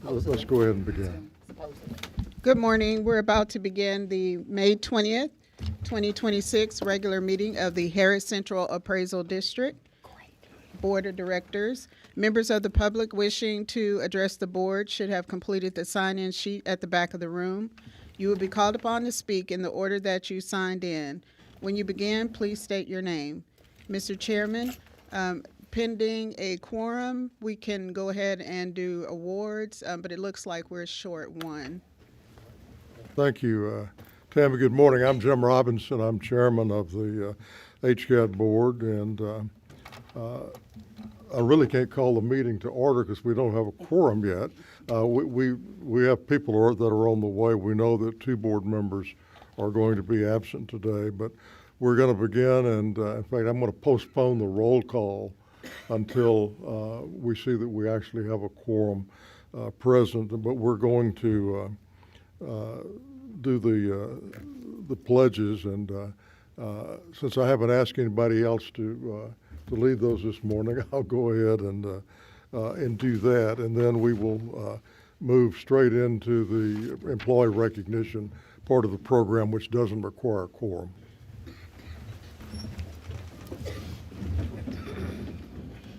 Let's go ahead and begin. Good morning. We're about to begin the May 20th, 2026 regular meeting of the Harris Central Appraisal District Board of Directors. Members of the public wishing to address the board should have completed the sign-in sheet at the back of the room. You will be called upon to speak in the order that you signed in. When you begin, please state your name. Mr. Chairman, pending a quorum, we can go ahead and do awards, but it looks like we're short one. Thank you, Tammy. Good morning. I'm Jim Robinson. I'm chairman of the HCAD board, and I really can't call the meeting to order because we don't have a quorum yet. We have people that are on the way. We know that 2 board members are going to be absent today, but we're going to begin, and in fact, I'm going to postpone the roll call until we see that we actually have a quorum present. But we're going to do the pledges, and since I haven't asked anybody else to lead those this morning, I'll go ahead and do that, and then we will move straight into the employee recognition part of the program, which doesn't require a quorum.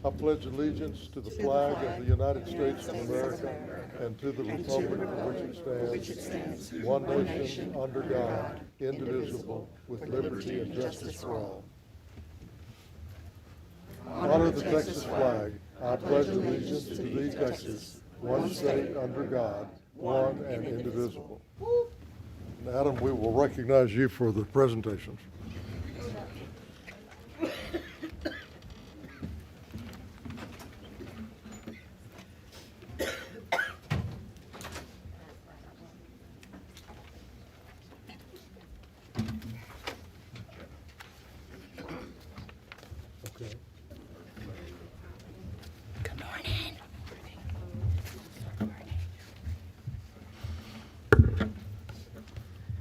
I pledge allegiance to the flag of the United States of America and to the republic for which it stands, one nation, under God, indivisible, with liberty and justice for all. Honor the Texas flag. I pledge allegiance to thee, Texas, one state under God, one and indivisible. And Adam, we will recognize you for the presentations.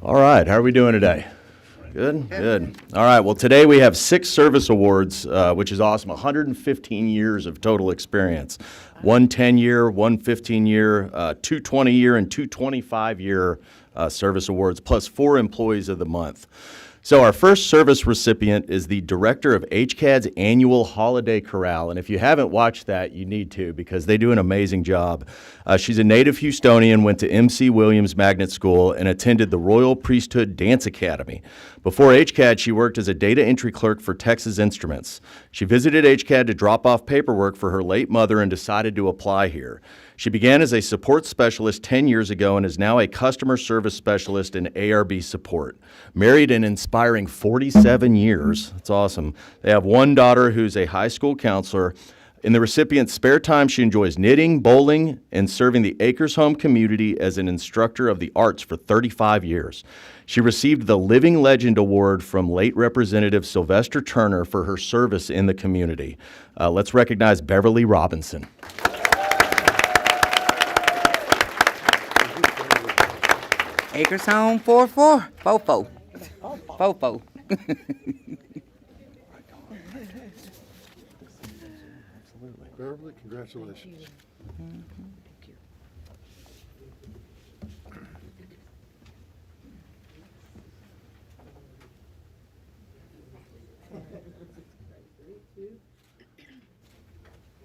All right, how are we doing today? Good, good. All right, well, today we have 6 service awards, which is awesome. 115 years of total experience. 1 10-year, 1 15-year, 2 20-year, and 2 25-year service awards, plus 4 employees of the month. So our first service recipient is the director of HCAD's annual Holiday Corral. And if you haven't watched that, you need to, because they do an amazing job. She's a native Houstonian, went to MC Williams Magnet School, and attended the Royal Priesthood Dance Academy. Before HCAD, she worked as a data entry clerk for Texas Instruments. She visited HCAD to drop off paperwork for her late mother and decided to apply here. She began as a support specialist 10 years ago and is now a customer service specialist in ARB support. Married an inspiring 47 years. That's awesome. They have 1 daughter who's a high school counselor. In the recipient's spare time, she enjoys knitting, bowling, and serving the Acres Home community as an instructor of the arts for 35 years. She received the Living Legend Award from late Representative Sylvester Turner for her service in the community. Let's recognize Beverly Robinson. Acres Home 44, Fofo. Fofo. Beverly, congratulations.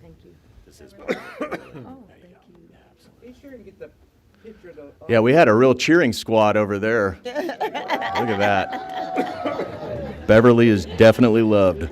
Thank you. This is Oh, thank you. Be sure and get the picture of the. Yeah, we had a real cheering squad over there. Look at that. Beverly is definitely loved.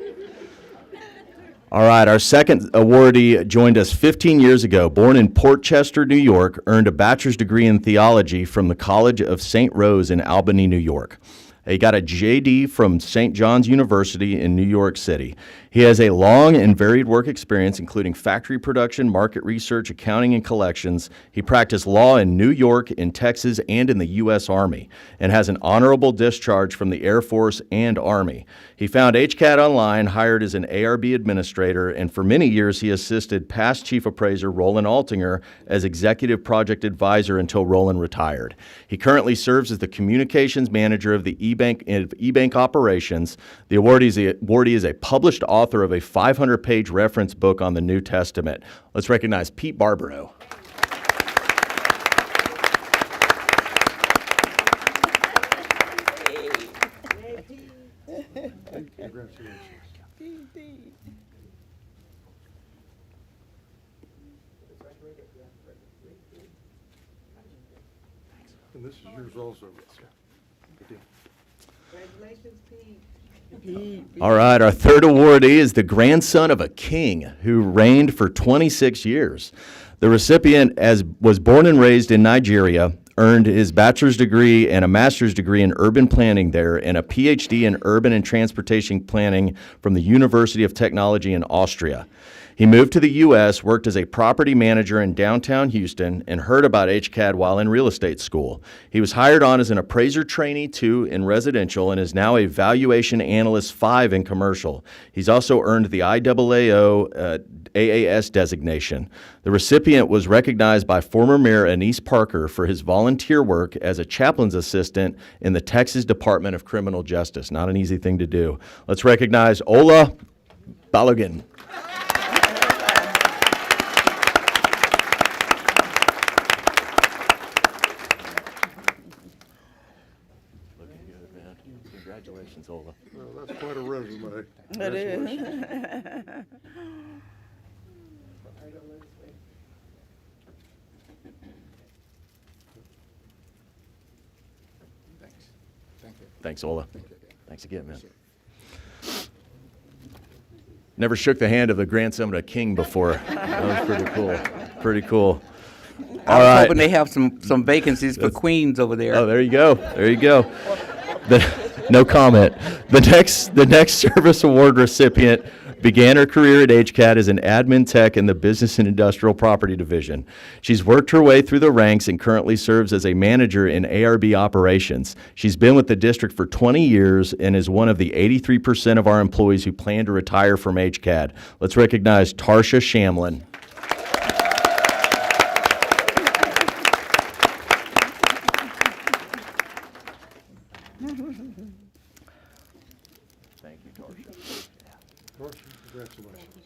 All right, our second awardee joined us 15 years ago. Born in Port Chester, New York, earned a bachelor's degree in theology from the College of St. Rose in Albany, New York. He got a JD from St. John's University in New York City. He has a long and varied work experience, including factory production, market research, accounting, and collections. He practiced law in New York, in Texas, and in the U.S. Army, and has an honorable discharge from the Air Force and Army. He found HCAD online, hired as an ARB administrator, and for many years he assisted past chief appraiser Roland Altinger as executive project advisor until Roland retired. He currently serves as the communications manager of the eBank operations. The awardee is a published author of a 500-page reference book on the New Testament. Let's recognize Pete Barbaro. And this is yours also. Congratulations, Pete. All right, our third awardee is the grandson of a king who reigned for 26 years. The recipient was born and raised in Nigeria, earned his bachelor's degree and a master's degree in urban planning there, and a PhD in urban and transportation planning from the University of Technology in Austria. He moved to the U.S., worked as a property manager in downtown Houston, and heard about HCAD while in real estate school. He was hired on as an appraiser trainee 2 in residential and is now a valuation analyst 5 in commercial. He's also earned the IAAO AAS designation. The recipient was recognized by former Mayor Anise Parker for his volunteer work as a chaplain's assistant in the Texas Department of Criminal Justice. Not an easy thing to do. Let's recognize Ola Balogun. Congratulations, Ola. Well, that's quite a resume. It is. Thanks, Ola. Thanks again, man. Never shook the hand of the grandson of a king before. That was pretty cool. Pretty cool. I was hoping they have some vacancies for queens over there. Oh, there you go. There you go. No comment. The next service award recipient began her career at HCAD as an admin tech in the Business and Industrial Property Division. She's worked her way through the ranks and currently serves as a manager in ARB operations. She's been with the district for 20 years and is one of the 83% of our employees who plan to retire from HCAD. Let's recognize Tarsha Shamlin. Thank you, Tarsha. Tarsha, congratulations.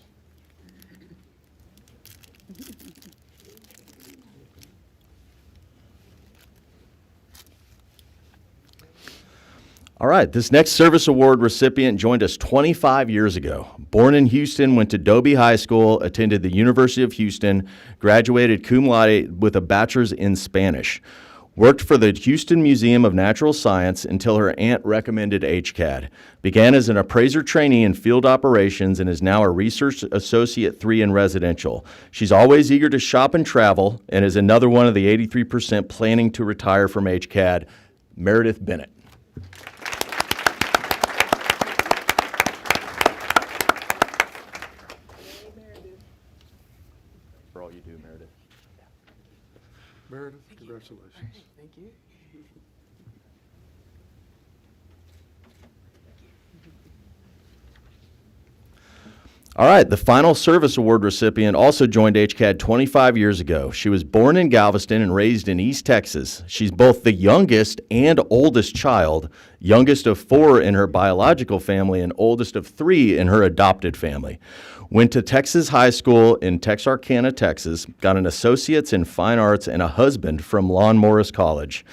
All right, this next service award recipient joined us 25 years ago. Born in Houston, went to Dobie High School, attended the University of Houston, graduated cum laude with a bachelor's in Spanish. Worked for the Houston Museum of Natural Science until her aunt recommended HCAD. Began as an appraiser trainee in field operations and is now a research associate 3 in residential. She's always eager to shop and travel and is another one of the 83% planning to retire from HCAD, Meredith Bennett. For all you do, Meredith. Meredith, congratulations. Thank you. All right, the final service award recipient also joined HCAD 25 years ago. She was born in Galveston and raised in East Texas. She's both the youngest and oldest child, youngest of 4 in her biological family and oldest of 3 in her adopted family. Went to Texas High School in Texarkana, Texas, got an associate's in fine arts and a husband from Lon Morris College.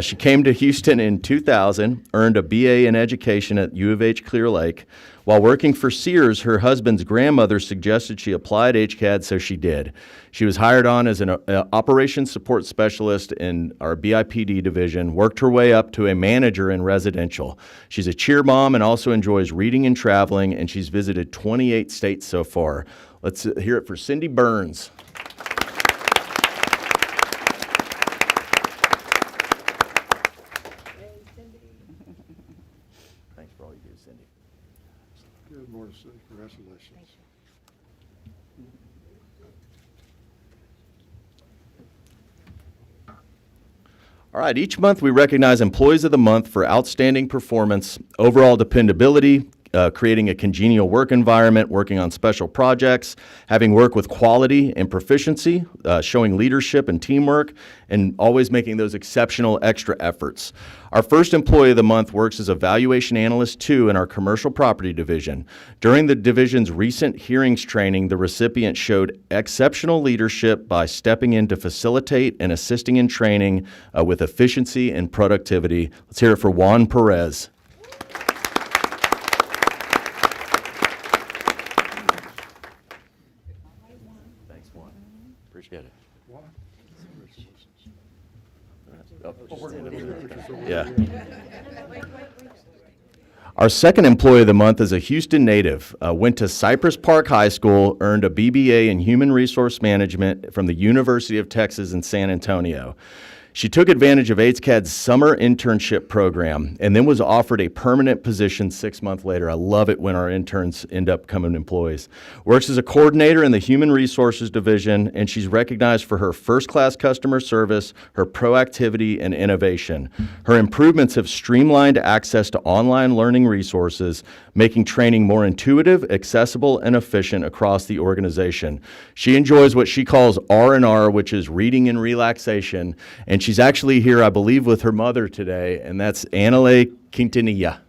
She came to Houston in 2000, earned a BA in education at U of H Clear Lake. While working for Sears, her husband's grandmother suggested she apply at HCAD, so she did. She was hired on as an operations support specialist in our BIPD division, worked her way up to a manager in residential. She's a cheer mom and also enjoys reading and traveling, and she's visited 28 states so far. Let's hear it for Cindy Burns. Thanks for all you do, Cindy. Good morning, Cindy. Congratulations. All right, each month we recognize Employees of the Month for outstanding performance, overall dependability, creating a congenial work environment, working on special projects, having work with quality and proficiency, showing leadership and teamwork, and always making those exceptional extra efforts. Our first Employee of the Month works as a Valuation Analyst 2 in our Commercial Property Division. During the division's recent hearings training, the recipient showed exceptional leadership by stepping in to facilitate and assisting in training with efficiency and productivity. Let's hear it for Juan Perez. Get it. Yeah. Our second employee of the month is a Houston native. Went to Cypress Park High School, earned a BBA in Human Resource Management from the University of Texas in San Antonio. She took advantage of HCAD's summer internship program and then was offered a permanent position 6 months later. I love it when our interns end up becoming employees. Works as a coordinator in the Human Resources Division, and she's recognized for her first-class customer service, her proactivity, and innovation. Her improvements have streamlined access to online learning resources, making training more intuitive, accessible, and efficient across the organization. She enjoys what she calls R&R, which is reading and relaxation, and she's actually here, I believe, with her mother today, and that's Anale Quintanilla.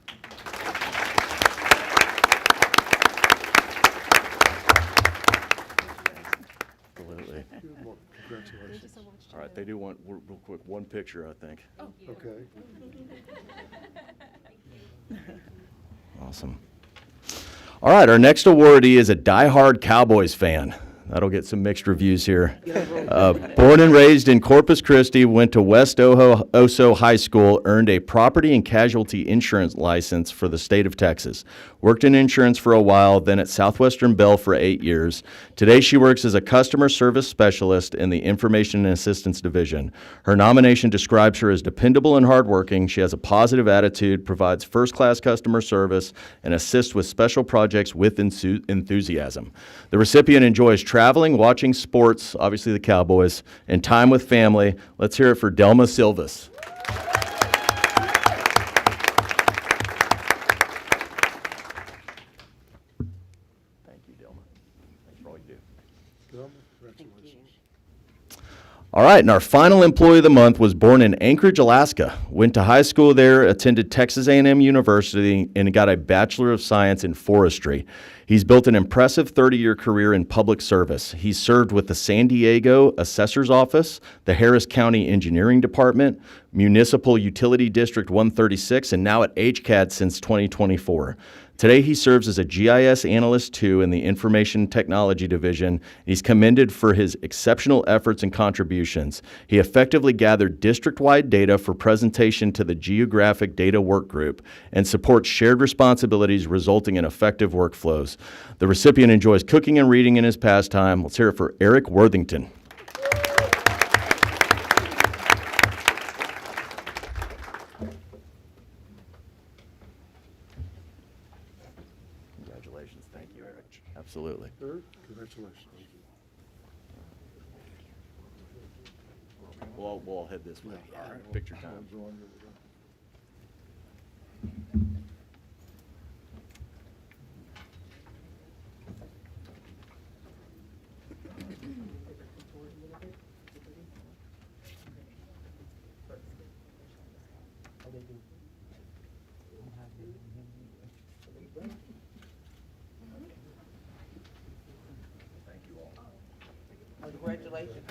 Absolutely. All right, they do want, real quick, one picture, I think. Okay. Awesome. All right, our next awardee is a diehard Cowboys fan. That'll get some mixed reviews here. Born and raised in Corpus Christi, went to West Oso High School, earned a property and casualty insurance license for the state of Texas. Worked in insurance for a while, then at Southwestern Bell for 8 years. Today she works as a customer service specialist in the Information and Assistance Division. Her nomination describes her as dependable and hardworking. She has a positive attitude, provides first-class customer service, and assists with special projects with enthusiasm. The recipient enjoys traveling, watching sports, obviously the Cowboys, and time with family. Let's hear it for Delma Silvas. Thank you, Delma. Thanks for all you do. Congratulations. All right, and our final employee of the month was born in Anchorage, Alaska. Went to high school there, attended Texas A&M University, and got a Bachelor of Science in Forestry. He's built an impressive 30-year career in public service. He's served with the San Diego Assessor's Office, the Harris County Engineering Department, Municipal Utility District 136, and now at HCAD since 2024. Today, he serves as a GIS Analyst 2 in the Information Technology Division. He's commended for his exceptional efforts and contributions. He effectively gathered district-wide data for presentation to the Geographic Data Work Group and supports shared responsibilities resulting in effective workflows. The recipient enjoys cooking and reading in his pastime. Let's hear it for Eric Worthington. Congratulations. Thank you, Eric. Absolutely. Eric, congratulations. We'll all head this way. All right. Picture time. Congratulations.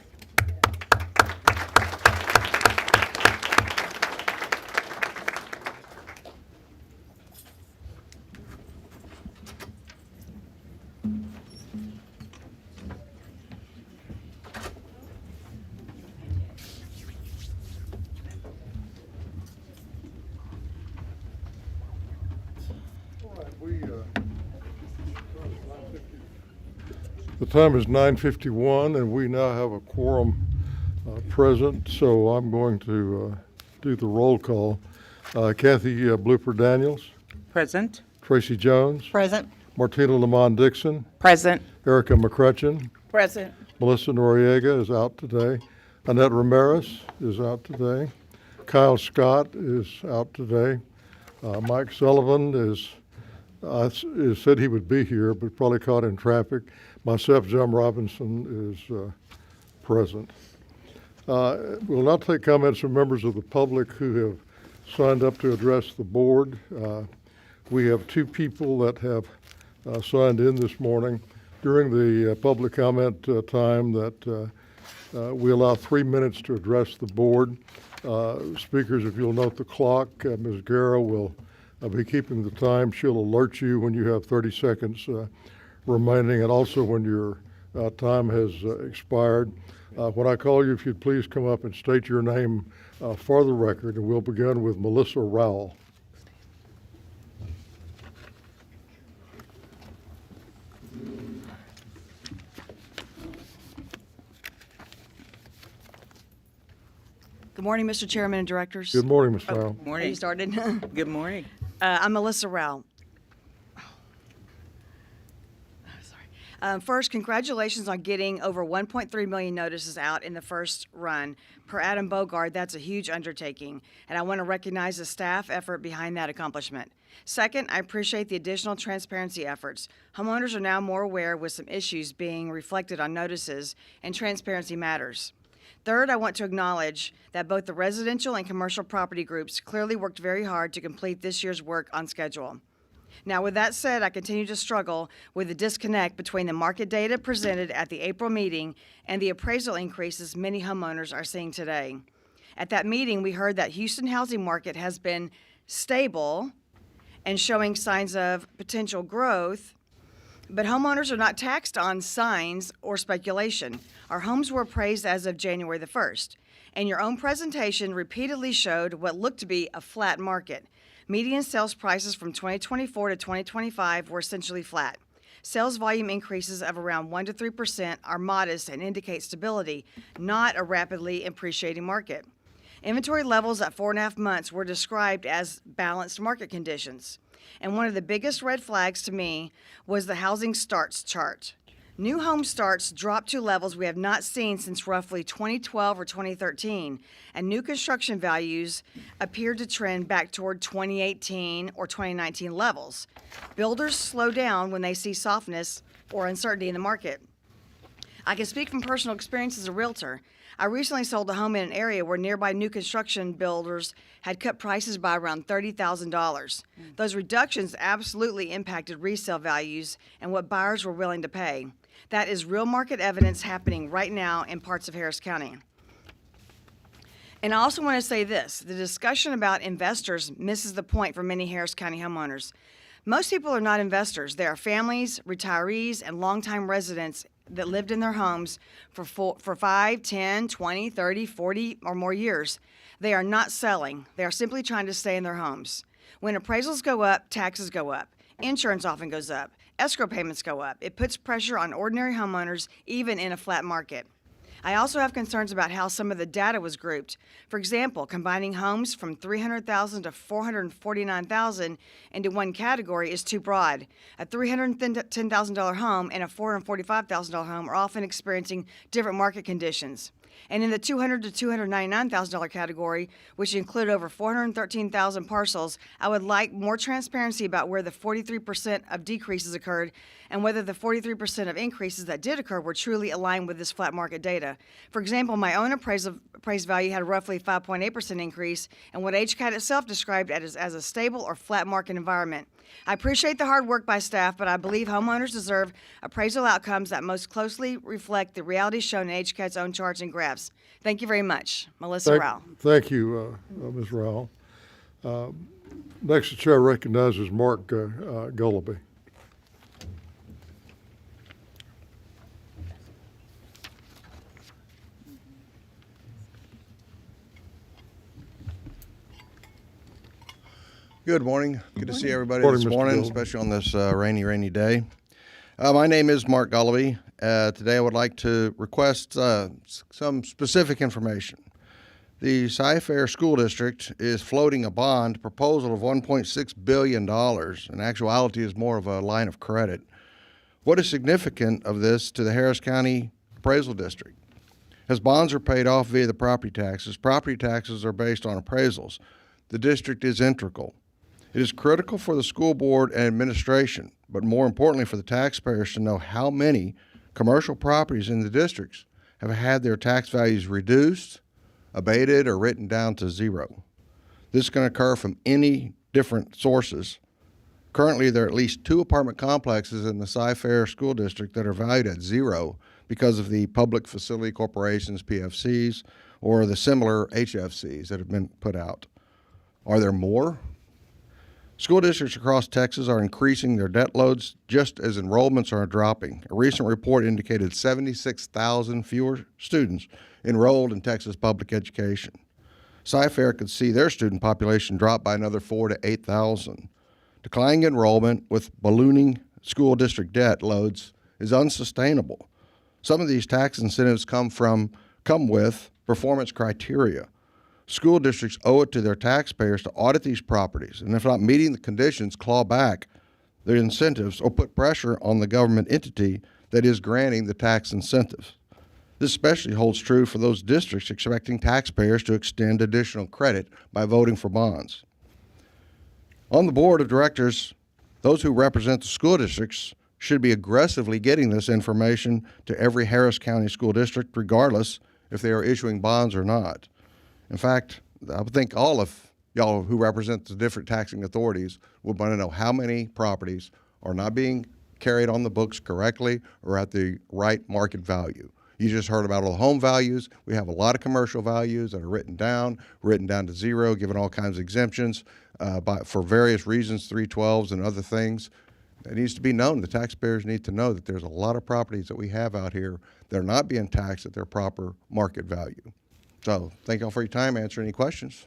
The time is 9:51, and we now have a quorum present, so I'm going to do the roll call. Kathy Blooper Daniels, Present. Tracy Jones, Present. Martina Lamont Dixon, Present. Erica McCrutcheon, Present. Melissa Noriega is out today, Annette Ramirez is out today, Kyle Scott is out today, Mike Sullivan is said he would be here, but probably caught in traffic. Myself, Jim Robinson, is present. We'll now take comments from members of the public who have signed up to address the board. We have two people that have signed in this morning. During the public comment time that we allow 3 minutes to address the board. Speakers, if you'll note the clock, Ms. Guerra will be keeping the time. She'll alert you when you have 30 seconds remaining, and also when your time has expired. When I call you, if you'd please come up and state your name for the record, and we'll begin with Melissa Rowell. Good morning, Mr. Chairman and Directors. Good morning, Ms. Rowell. You Morning. started. Good morning. I'm Melissa Rowell. First, congratulations on getting over 1.3 million notices out in the first run. Per Adam Bogard, that's a huge undertaking, and I want to recognize the staff effort behind that accomplishment. Second, I appreciate the additional transparency efforts. Homeowners are now more aware with some issues being reflected on notices, and transparency matters. Third, I want to acknowledge that both the residential and commercial property groups clearly worked very hard to complete this year's work on schedule. Now, with that said, I continue to struggle with the disconnect between the market data presented at the April meeting and the appraisal increases many homeowners are seeing today. At that meeting, we heard that Houston housing market has been stable and showing signs of potential growth, but homeowners are not taxed on signs or speculation. Our homes were appraised as of January the 1st, and your own presentation repeatedly showed what looked to be a flat market. Median sales prices from 2024 to 2025 were essentially flat. Sales volume increases of around 1 to 3% are modest and indicate stability, not a rapidly appreciating market. Inventory levels at 4.5 months were described as balanced market conditions. And one of the biggest red flags to me was the housing starts chart. New home starts dropped to levels we have not seen since roughly 2012 or 2013, and new construction values appeared to trend back toward 2018 or 2019 levels. Builders slow down when they see softness or uncertainty in the market. I can speak from personal experience as a realtor. I recently sold a home in an area where nearby new construction builders had cut prices by around $30,000. Those reductions absolutely impacted resale values and what buyers were willing to pay. That is real market evidence happening right now in parts of Harris County. And I also want to say this, the discussion about investors misses the point for many Harris County homeowners. Most people are not investors. They are families, retirees, and longtime residents that lived in their homes for 5, 10, 20, 30, 40 or more years. They are not selling. They are simply trying to stay in their homes. When appraisals go up, taxes go up. Insurance often goes up. Escrow payments go up. It puts pressure on ordinary homeowners, even in a flat market. I also have concerns about how some of the data was grouped. For example, combining homes from $300,000 to $449,000 into one category is too broad. A $310,000 home and a $445,000 home are often experiencing different market conditions. And in the $200,000 to $299,000 category, which include over 413,000 parcels, I would like more transparency about where the 43% of decreases occurred and whether the 43% of increases that did occur were truly aligned with this flat market data. For example, my own appraised value had a roughly 5.8% increase, and what HCAD itself described as a stable or flat market environment. I appreciate the hard work by staff, but I believe homeowners deserve appraisal outcomes that most closely reflect the reality shown in HCAD's own charts and graphs. Thank you very much. Melissa Rowell. Thank you, Ms. Rowell. Next, the chair recognizes Mark Gullaby. Good morning. Good to see everybody Morning, this Mr. morning, Gullaby. especially on this rainy day. My name is Mark Gullaby. Today I would like to request some specific information. The Cy-Fair School District is floating a bond proposal of $1.6 billion. In actuality, is more of a line of credit. What is significant of this to the Harris County Appraisal District? As bonds are paid off via the property taxes are based on appraisals. The district is integral. It is critical for the school board and administration, but more importantly for the taxpayers to know how many commercial properties in the districts have had their tax values reduced, abated, or written down to zero. This can occur from any different sources. Currently, there are at least 2 apartment complexes in the Cy-Fair School District that are valued at zero because of the public facility corporations, PFCs, or the similar HFCs that have been put out. Are there more? School districts across Texas are increasing their debt loads just as enrollments are dropping. A recent report indicated 76,000 fewer students enrolled in Texas public education. Sci-Fair could see their student population drop by another 4,000 to 8,000. Declining enrollment with ballooning school district debt loads is unsustainable. Some of these tax incentives come with performance criteria. School districts owe it to their taxpayers to audit these properties, and if not meeting the conditions, claw back their incentives or put pressure on the government entity that is granting the tax incentives. This especially holds true for those districts expecting taxpayers to extend additional credit by voting for bonds. On the board of directors, those who represent the school districts should be aggressively getting this information to every Harris County school district, regardless if they are issuing bonds or not. In fact, I would think all of y'all who represent the different taxing authorities would want to know how many properties are not being carried on the books correctly or at the right market value. You just heard about all the home values. We have a lot of commercial values that are written down to zero, given all kinds of exemptions for various reasons, 312s and other things. It needs to be known. The taxpayers need to know that there's a lot of properties that we have out here that are not being taxed at their proper market value. So thank y'all for your time. Answer any questions.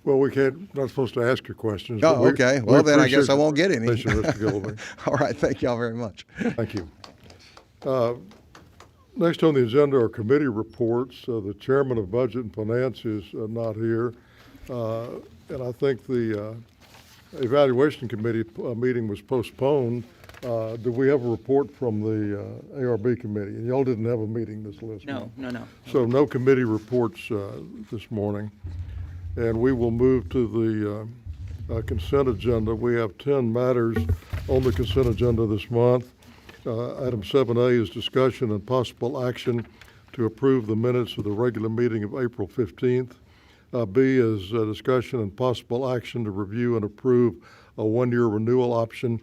Well, not supposed to ask your questions. Oh, but we- okay. we Well, then I guess appreciate I won't get any. the participation, Mr. Gilliby. All right. Thank y'all very much. Thank you. Next on the agenda are committee reports. The chairman of Budget and Finance is not here. And I think the evaluation committee meeting was postponed. Do we have a report from the ARB committee? And y'all didn't have a meeting this last month. No. So no committee reports this morning. And we will move to the consent agenda. We have 10 matters on the consent agenda this month. Item 7A is discussion and possible action to approve the minutes of the regular meeting of April 15th. B is discussion and possible action to review and approve a one-year renewal option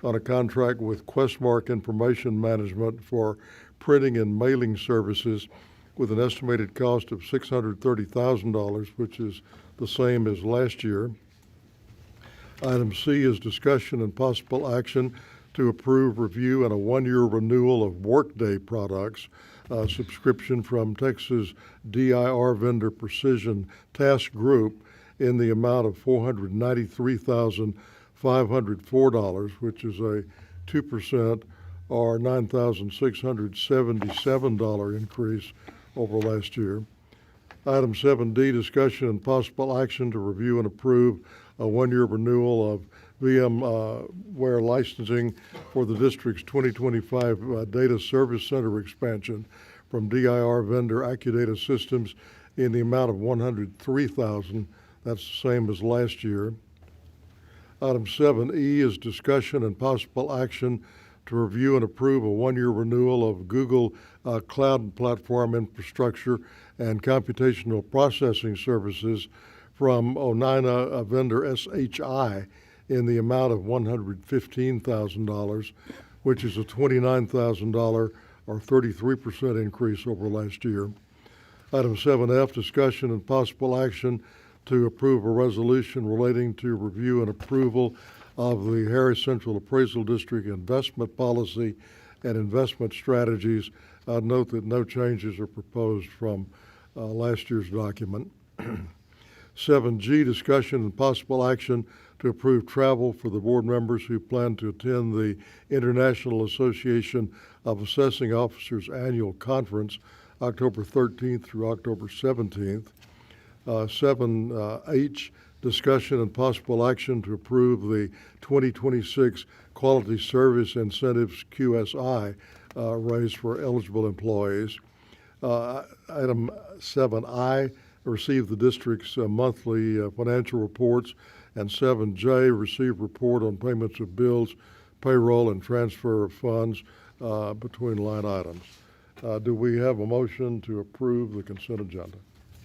on a contract with Questmark Information Management for printing and mailing services with an estimated cost of $630,000, which is the same as last year. Item C is discussion and possible action to approve, review, and a one-year renewal of Workday products, subscription from Texas DIR vendor Precision Task Group in the amount of $493,504, which is a 2% or $9,677 increase over last year. Item 7D, discussion and possible action to review and approve a one-year renewal of VMware licensing for the district's 2025 data service center expansion from DIR vendor AccuData Systems in the amount of $103,000. That's the same as last year. Item 7E is discussion and possible action to review and approve a one-year renewal of Google Cloud Platform Infrastructure and Computational Processing Services from Oneida vendor SHI in the amount of $115,000, which is a $29,000 or 33% increase over last year. Item 7F, discussion and possible action to approve a resolution relating to review and approval of the Harris Central Appraisal District investment policy and investment strategies. I'd note that no changes are proposed from last year's document. 7G, discussion and possible action to approve travel for the board members who plan to attend the International Association of Assessing Officers Annual Conference, October 13th through October 17th. 7H, discussion and possible action to approve the 2026 Quality Service Incentives QSI raise for eligible employees. Item 7I, receive the district's monthly financial reports, and 7J, receive report on payments of bills, payroll, and transfer of funds between line items. Do we have a motion to approve the consent agenda?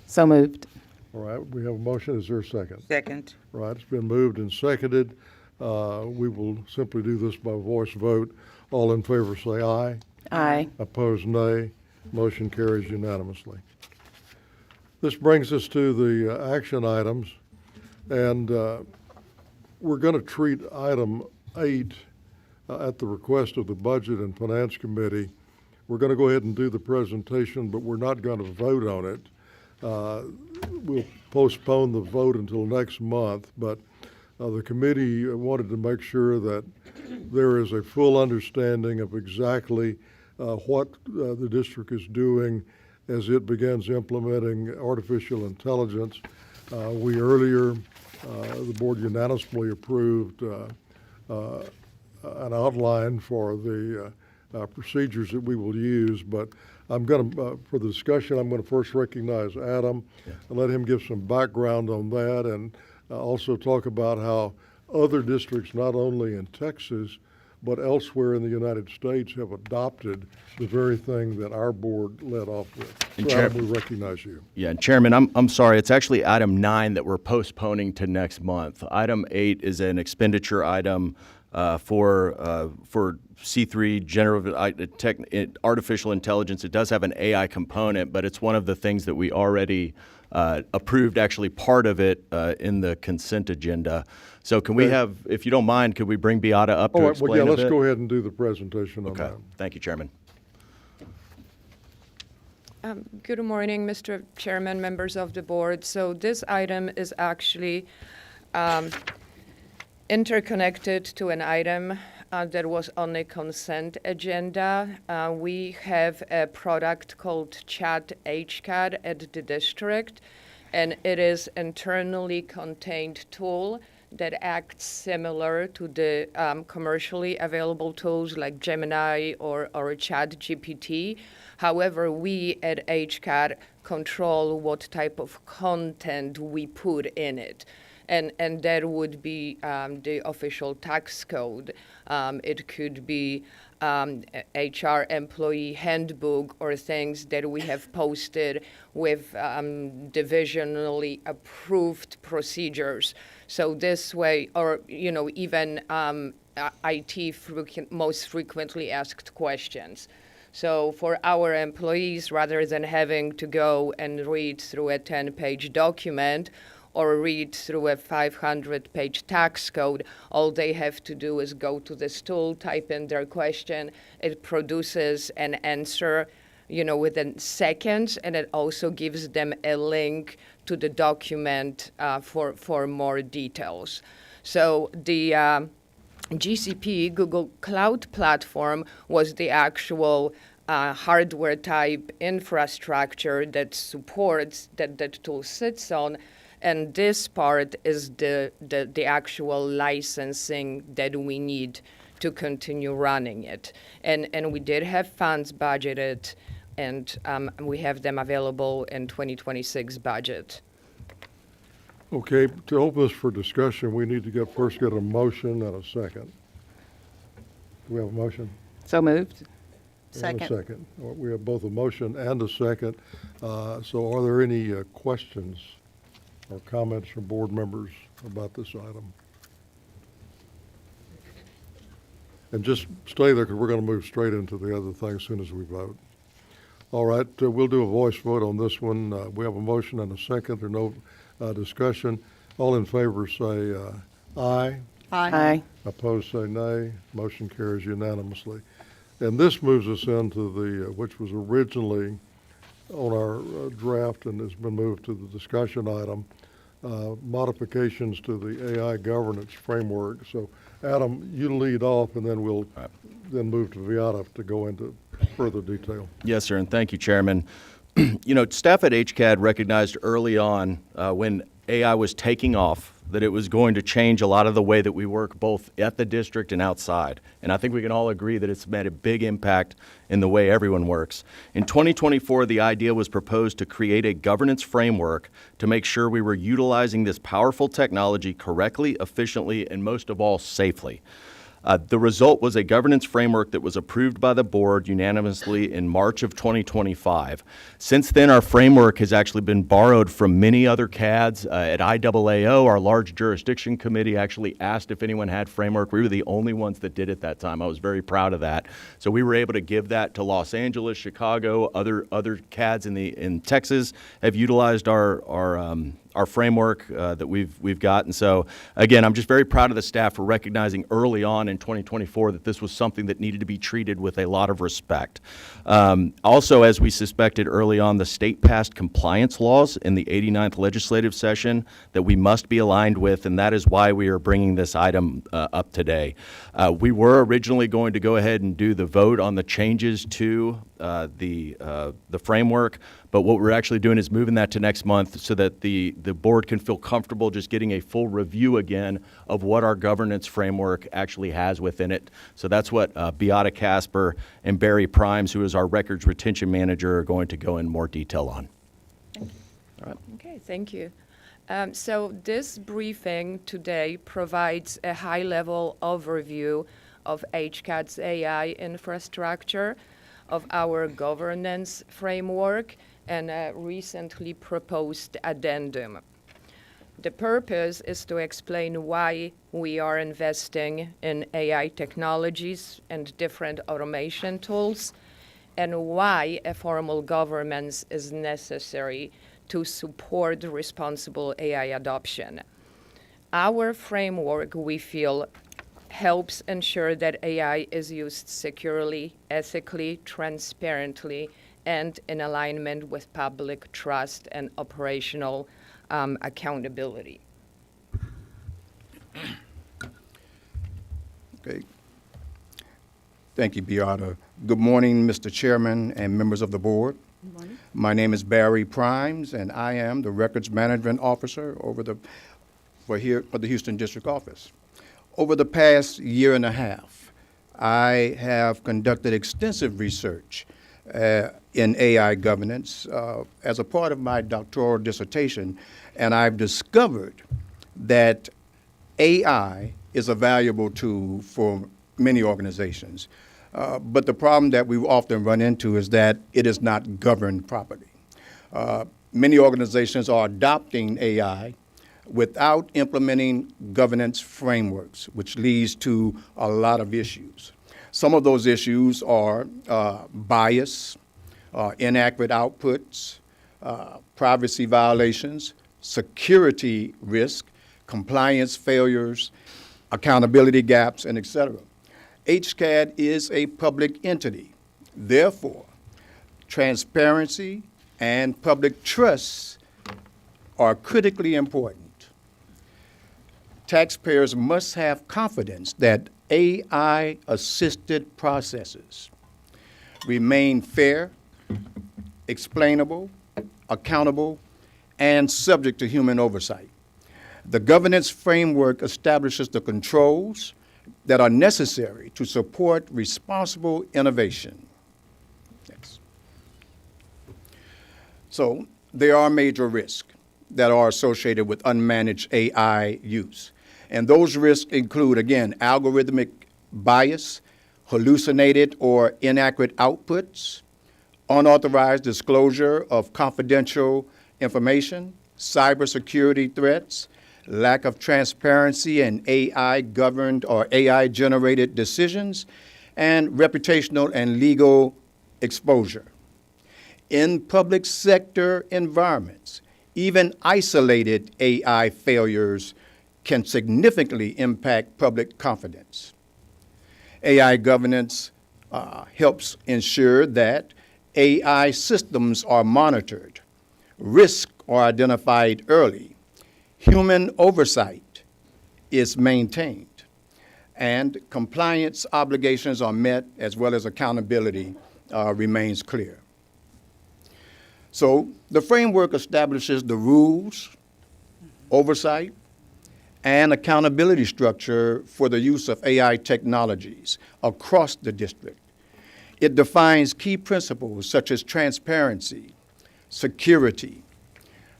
So moved. All right, we have a motion. Is there a second? Second. All right, it's been moved and seconded. We will simply do this by voice vote. All in favor say aye. Aye. Opposed, nay. Motion carries unanimously. This brings us to the action items. And we're going to treat item 8 at the request of the Budget and Finance Committee. We're going to go ahead and do the presentation, but we're not going to vote on it. We'll postpone the vote until next month, but the committee wanted to make sure that there is a full understanding of exactly what the district is doing as it begins implementing artificial intelligence. We earlier, the board unanimously approved an outline for the procedures that we will use, but I'm going to, for the discussion, I'm going to first recognize Adam and let him give some background on that, and also talk about how other districts, not only in Texas, but elsewhere in the United States, have adopted the very thing that our board led off with. And So Adam, we recognize you. Yeah, and Chairman, I'm sorry, it's actually item 9 that we're postponing to next month. Item 8 is an expenditure item for C3 generative artificial intelligence. It does have an AI component, but it's one of the things that we already approved, actually part of it in the consent agenda. So can we have, if you don't mind, could we bring Beata up to All right, explain well, yeah, a let's bit? go ahead and do the presentation on Okay, that. thank you, Chairman. Good morning, Mr. Chairman, members of the board. So this item is actually interconnected to an item that was on the consent agenda. We have a product called HCAD at the district, and it is internally contained tool that acts similar to the commercially available tools like Gemini or ChatGPT. However, we at HCAD control what type of content we put in it. And that would be the official tax code. It could be HR employee handbook or things that we have posted with divisionally approved procedures. So this way, or even IT most frequently asked questions. So for our employees, rather than having to go and read through a 10-page document or read through a 500-page tax code, all they have to do is go to this tool, type in their question, it produces an answer, within seconds, and it also gives them a link to the document for more details. So the GCP, Google Cloud Platform, was the actual hardware type infrastructure that supports, that tool sits on, and this part is the actual licensing that we need to continue running it. And we did have funds budgeted, and we have them available in 2026 budget. Okay, to open this for discussion, we need to first get a motion and a second. Do we have a motion? So moved. And a second. We have both a motion and a second. So are there any questions or comments from board members about this item? And just stay there because we're going to move straight into the other thing as soon as we vote. All right, we'll do a voice vote on this one. We have a motion and a second. There's no discussion. All in favor say aye. Aye. Opposed say nay. Motion carries unanimously. And this moves us into the, which was originally on our draft and has been moved to the discussion item, modifications to the AI governance framework. So Adam, you lead off and then we'll then move to Viata to go into further detail. Yes, sir, and thank you, Chairman. Staff at HCAD recognized early on when AI was taking off that it was going to change a lot of the way that we work both at the district and outside. And I think we can all agree that it's made a big impact in the way everyone works. In 2024, the idea was proposed to create a governance framework to make sure we were utilizing this powerful technology correctly, efficiently, and most of all, safely. The result was a governance framework that was approved by the board unanimously in March of 2025. Since then, our framework has actually been borrowed from many other CADs. At IAAO, our large jurisdiction committee actually asked if anyone had framework. We were the only ones that did it that time. I was very proud of that. So we were able to give that to Los Angeles, Chicago, other CADs in Texas have utilized our our framework that we've got. And so, again, I'm just very proud of the staff for recognizing early on in 2024 that this was something that needed to be treated with a lot of respect. Also, as we suspected early on, the state passed compliance laws in the 89th legislative session that we must be aligned with, and that is why we are bringing this item up today. We were originally going to go ahead and do the vote on the changes to the framework, but what we're actually doing is moving that to next month so that the board can feel comfortable just getting a full review again of what our governance framework actually has within it. So that's what Beata Casper and Barry Primes, who is our records retention manager, are going to go in more detail on. Okay, thank you. So this briefing today provides a high-level overview of HCAD's AI infrastructure, of our governance framework, and a recently proposed addendum. The purpose is to explain why we are investing in AI technologies and different automation tools, and why a formal governance is necessary to support responsible AI adoption. Our framework, we feel, helps ensure that AI is used securely, ethically, transparently, and in alignment with public trust and operational accountability. Okay. Thank you, Beata. Good morning, Mr. Chairman and members of the board. Good morning. My name is Barry Primes, and I am the Records Management Officer for the Houston District Office. Over the past year and a half, I have conducted extensive research in AI governance as a part of my doctoral dissertation, and I've discovered that AI is a valuable tool for many organizations. But the problem that we often run into is that it is not governed properly. Many organizations are adopting AI without implementing governance frameworks, which leads to a lot of issues. Some of those issues are bias, inaccurate outputs, privacy violations, security risk, compliance failures, accountability gaps, and et cetera. HCAD is a public entity. Therefore, transparency and public trust are critically important. Taxpayers must have confidence that AI-assisted processes remain fair, explainable, accountable, and subject to human oversight. The governance framework establishes the controls that are necessary to support responsible innovation. Next. So there are major risks that are associated with unmanaged AI use. And those risks include, again, algorithmic bias, hallucinated or inaccurate outputs, unauthorized disclosure of confidential information, cybersecurity threats, lack of transparency in AI-governed or AI-generated decisions, and reputational and legal exposure. In public sector environments, even isolated AI failures can significantly impact public confidence. AI governance helps ensure that AI systems are monitored, risks are identified early, human oversight is maintained, and compliance obligations are met, as well as accountability remains clear. So the framework establishes the rules, oversight, and accountability structure for the use of AI technologies across the district. It defines key principles such as transparency, security,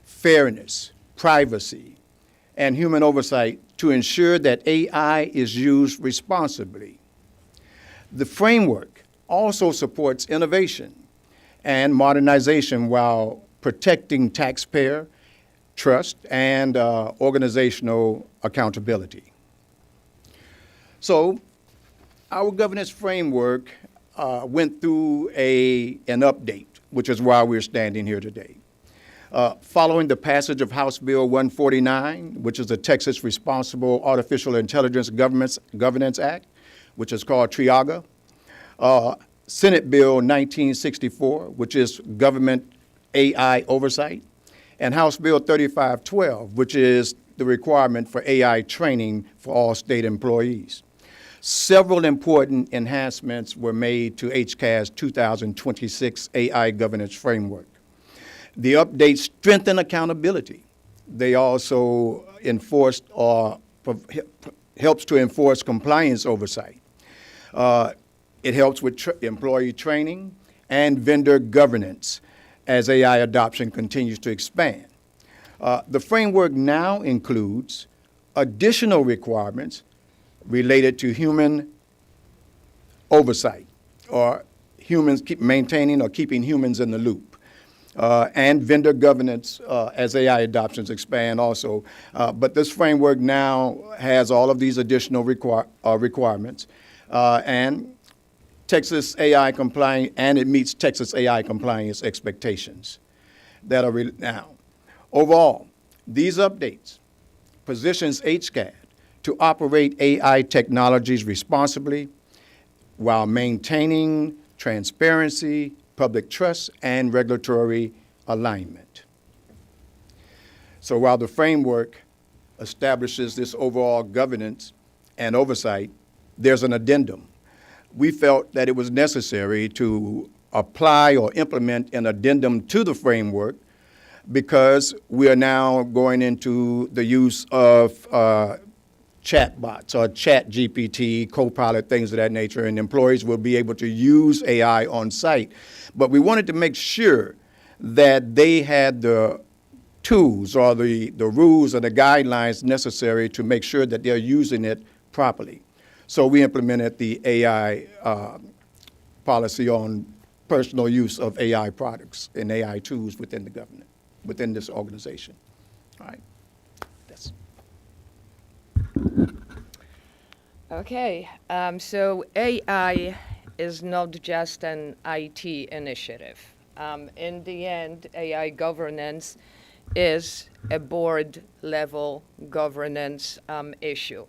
fairness, privacy, and human oversight to ensure that AI is used responsibly. The framework also supports innovation and modernization while protecting taxpayer trust and organizational accountability. So our governance framework went through an update, which is why we're standing here today. Following the passage of House Bill 149, which is the Texas Responsible Artificial Intelligence Governance Act, which is called TRIAGA, Senate Bill 1964, which is Government AI Oversight, and House Bill 3512, which is the requirement for AI training for all state employees. Several important enhancements were made to HCAD's 2026 AI governance framework. The updates strengthen accountability. They also enforced or helps to enforce compliance oversight. It helps with employee training and vendor governance as AI adoption continues to expand. The framework now includes additional requirements related to human oversight, or humans maintaining or keeping humans in the loop. And vendor governance as AI adoptions expand also. But this framework now has all of these additional requirements, and Texas AI compliant, and it meets Texas AI compliance expectations that are now. Overall, these updates positions HCAD to operate AI technologies responsibly while maintaining transparency, public trust, and regulatory alignment. So while the framework establishes this overall governance and oversight, there's an addendum. We felt that it was necessary to apply or implement an addendum to the framework because we are now going into the use of chatbots or chat GPT, Copilot, things of that nature, and employees will be able to use AI on site. But we wanted to make sure that they had the tools or the rules or the guidelines necessary to make sure that they're using it properly. So we implemented the AI policy on personal use of AI products and AI tools within the government, within this organization. All right. That's Okay, so AI is not just an IT initiative. In the end, AI governance is a board-level governance issue.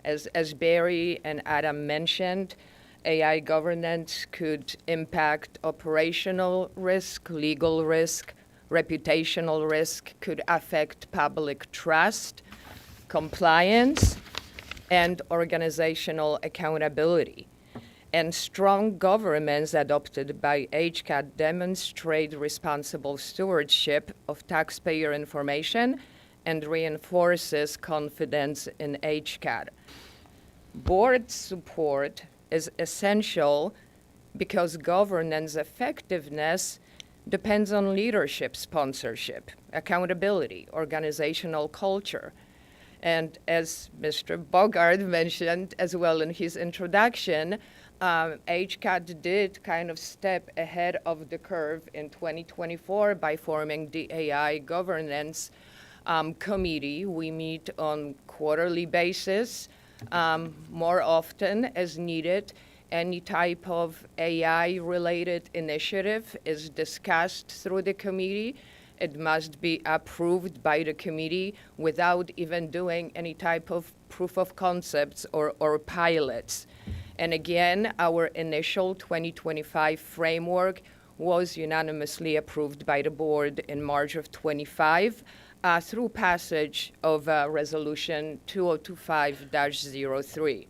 As Barry and Adam mentioned, AI governance could impact operational risk, legal risk, reputational risk, could affect public trust, compliance, and organizational accountability. And strong governments adopted by HCAD demonstrate responsible stewardship of taxpayer information and reinforces confidence in HCAD. Board support is essential because governance effectiveness depends on leadership sponsorship, accountability, organizational culture. And as Mr. Bogard mentioned as well in his introduction, HCAD did kind of step ahead of the curve in 2024 by forming the AI governance committee. We meet on quarterly basis, more often as needed. Any type of AI-related initiative is discussed through the committee. It must be approved by the committee without even doing any type of proof of concepts or pilots. And again, our initial 2025 framework was unanimously approved by the board in March of 25 through passage of Resolution 2025-03.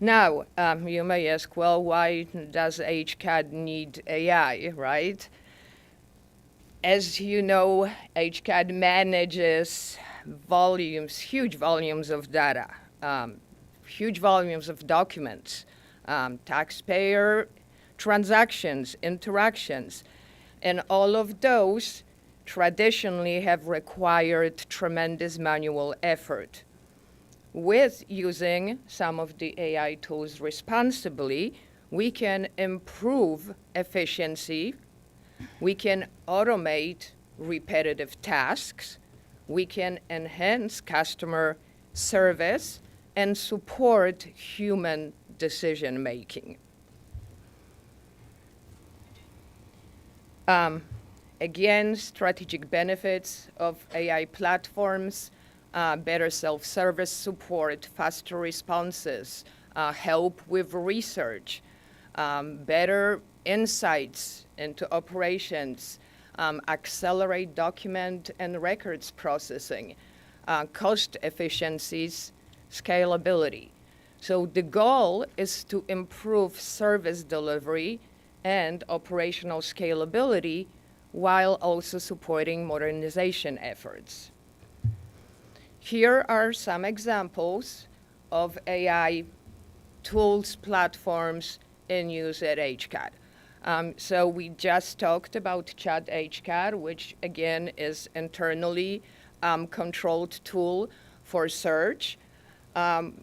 Now, you may ask, well, why does HCAD need AI, right? As you know, HCAD manages volumes, huge volumes of data, huge volumes of documents, taxpayer transactions, interactions, and all of those traditionally have required tremendous manual effort. With using some of the AI tools responsibly, we can improve efficiency, we can automate repetitive tasks, we can enhance customer service, and support human decision-making. Again, strategic benefits of AI platforms, better self-service support, faster responses, help with research, better insights into operations, accelerate document and records processing, cost efficiencies, scalability. So the goal is to improve service delivery and operational scalability while also supporting modernization efforts. Here are some examples of AI tools, platforms in use at HCAD. So we just talked about Chat HCAD, which again is internally controlled tool for search.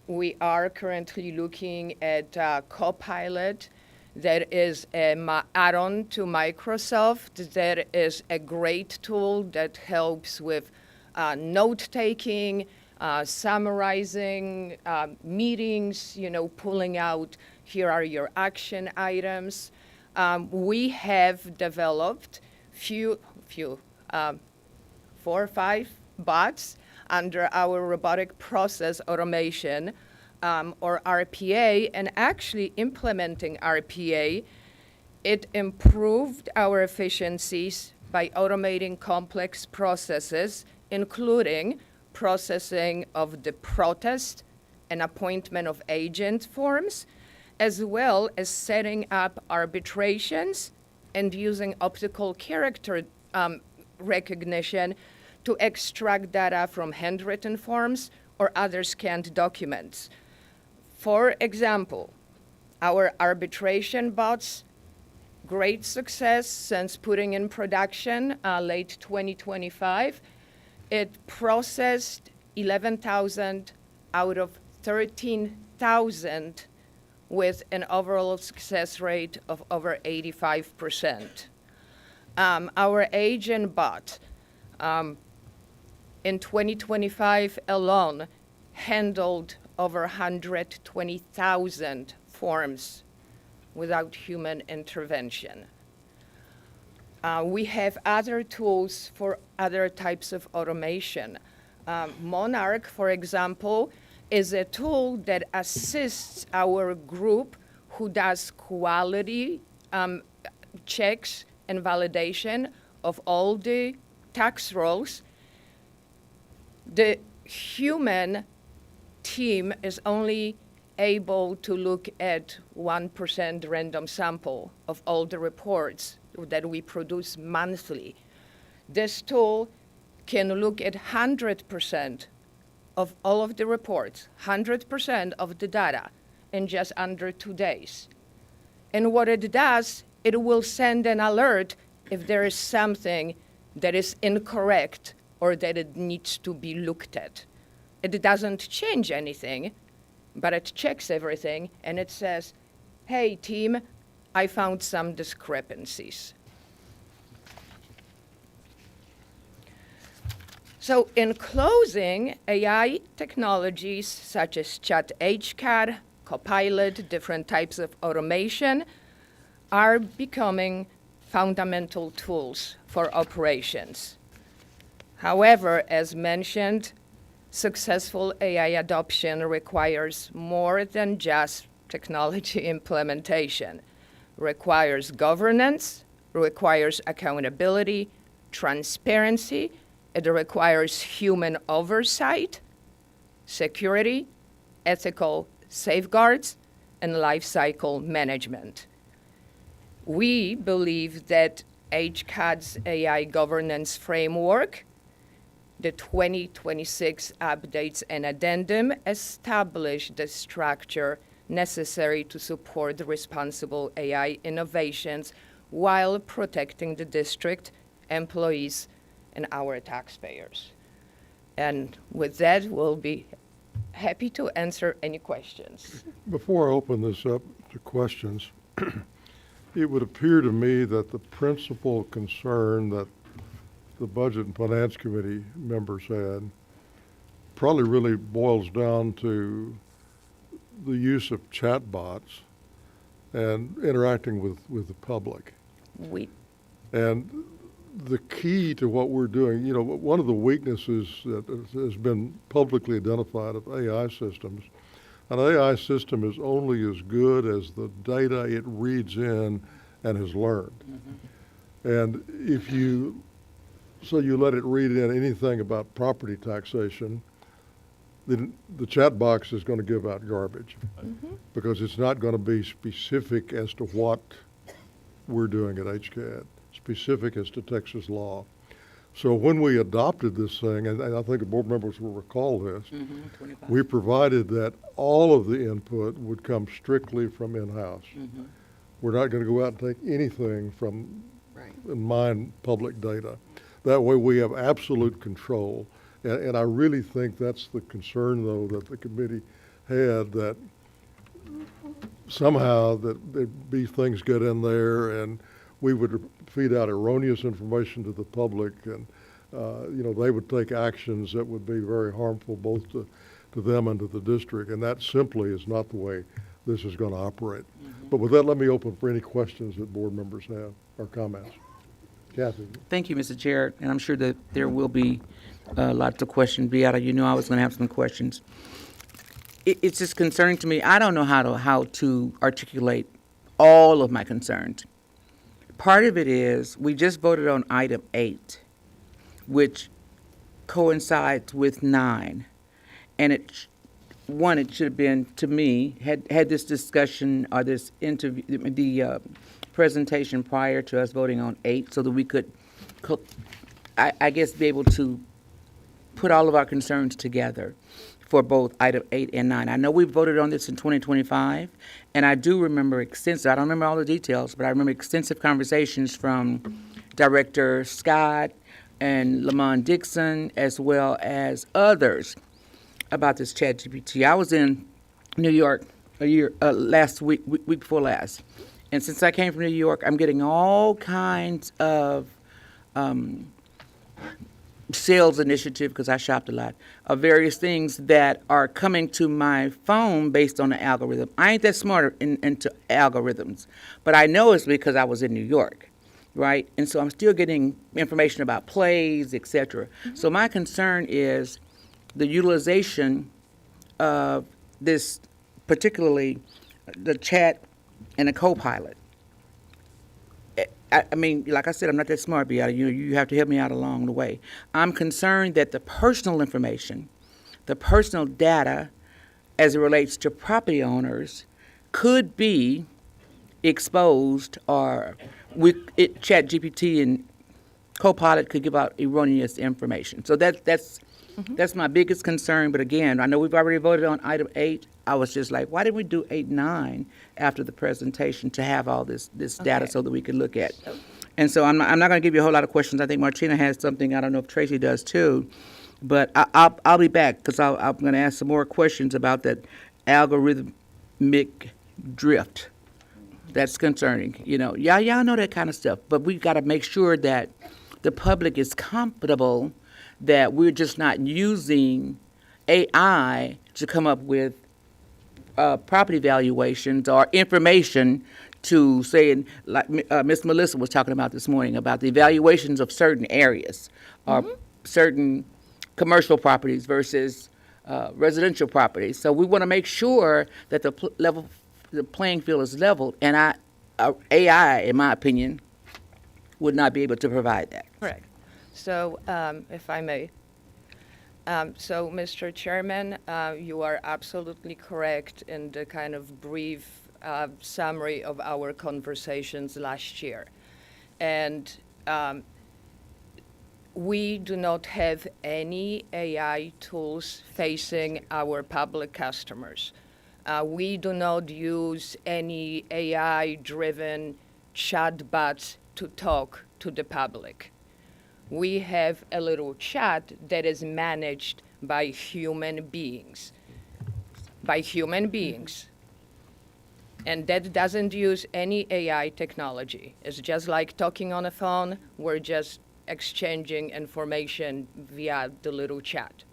We are currently looking at Copilot, that is an add-on to Microsoft. That is a great tool that helps with note-taking, summarizing meetings, pulling out, here are your action items. We have developed 4 or 5 bots under our robotic process automation, or RPA, and actually implementing RPA, it improved our efficiencies by automating complex processes, including processing of the protest and appointment of agent forms, as well as setting up arbitrations and using optical character recognition to extract data from handwritten forms or other scanned documents. For example, our arbitration bots, great success since putting in production late 2025. It processed 11,000 out of 13,000 with an overall success rate of over 85%. Our agent bot in 2025 alone handled over 120,000 forms without human intervention. We have other tools for other types of automation. Monarch, for example, is a tool that assists our group who does quality checks and validation of all the tax rolls. The human team is only able to look at 1% random sample of all the reports that we produce monthly. This tool can look at 100% of all of the reports, 100% of the data in just under 2 days. And what it does, it will send an alert if there is something that is incorrect or that it needs to be looked at. It doesn't change anything, but it checks everything and it says, hey team, I found some discrepancies. So in closing, AI technologies such as Chat HCAD, Copilot, different types of automation are becoming fundamental tools for operations. However, as mentioned, successful AI adoption requires more than just technology implementation. Requires governance, requires accountability, transparency, it requires human oversight, security, ethical safeguards, and lifecycle management. We believe that HCAD's AI governance framework, the 2026 updates and addendum, establish the structure necessary to support the responsible AI innovations while protecting the district, employees, and our taxpayers. And with that, we'll be happy to answer any questions. Before I open this up to questions, it would appear to me that the principal concern that the Budget and Finance Committee members had probably really boils down to the use of chatbots and interacting with the public. We And the key to what we're doing, you know, one of the weaknesses that has been publicly identified of AI systems, an AI system is only as good as the data it reads in and has learned. And if you let it read in anything about property taxation, then the chat box is going to give out garbage because it's not going to be specific as to what we're doing at HCAD, specific as to Texas law. So when we adopted this thing, and I think the board members will recall this, we provided that all of the input would come strictly from in-house. We're not going to go out and take anything from and mine public data. That way we have absolute control. And I really think that's the concern, though, that the committee had, that somehow that there'd be things get in there and we would feed out erroneous information to the public, and you know, they would take actions that would be very harmful both to them and to the district. And that simply is not the way this is going to operate. But with that, let me open for any questions that board members have or comments. Kathy. Thank you, Mr. Chair, and I'm sure that there will be lots of questions. Beata, you know I was going to have some questions. It's just concerning to me. I don't know how to articulate all of my concerns. Part of it is we just voted on item 8, which coincides with 9, and it should have been, to me, had this discussion or this interview, the presentation prior to us voting on 8, so that we could, I guess, be able to put all of our concerns together for both item 8 and 9. I know we voted on this in 2025, and I do remember extensive, I don't remember all the details, but I remember extensive conversations from Director Scott and Lamont Dixon, as well as others, about this ChatGPT. I was in New York last week before last, and since I came from New York, I'm getting all kinds of sales initiative, because I shopped a lot, of various things that are coming to my phone based on the algorithm. I ain't that smart into algorithms, but I know it's because I was in New York, right? And so I'm still getting information about plays, etc. So my concern is the utilization of this, particularly the chat and the co-pilot. I mean, like I said, I'm not that smart, Beata. You have to help me out along the way. I'm concerned that the personal information, the personal data, as it relates to property could be exposed, or ChatGPT and Copilot could give out erroneous information. So that's my biggest concern. But again, I know we've already voted on item 8. I was just like, why didn't we do 8, 9 after the presentation to have all this data so that we could look at? And so I'm not going to give you a whole lot of questions. I think Martina has something. I don't know if Tracy does too. But I'll be back, because I'm going to ask some more questions about that algorithmic drift. That's concerning. You know, y'all know that kind of stuff. But we've got to make sure that the public is comfortable that we're just not using AI to come up with property valuations or information to say, like Ms. Melissa was talking about this morning, about the evaluations of certain areas or certain commercial properties versus residential properties. So we want to make sure that the playing field is leveled, and AI, in my opinion, would not be able to provide that. Correct. So, if I may. So, Mr. Chairman, you are absolutely correct in the kind of brief summary of our conversations last year. And we do not have any AI tools facing our public customers. We do not use any AI-driven chatbots to talk to the public. We have a little chat that is managed by human beings. And that doesn't use any AI technology. It's just like talking on a phone. We're just exchanging information via the little chat.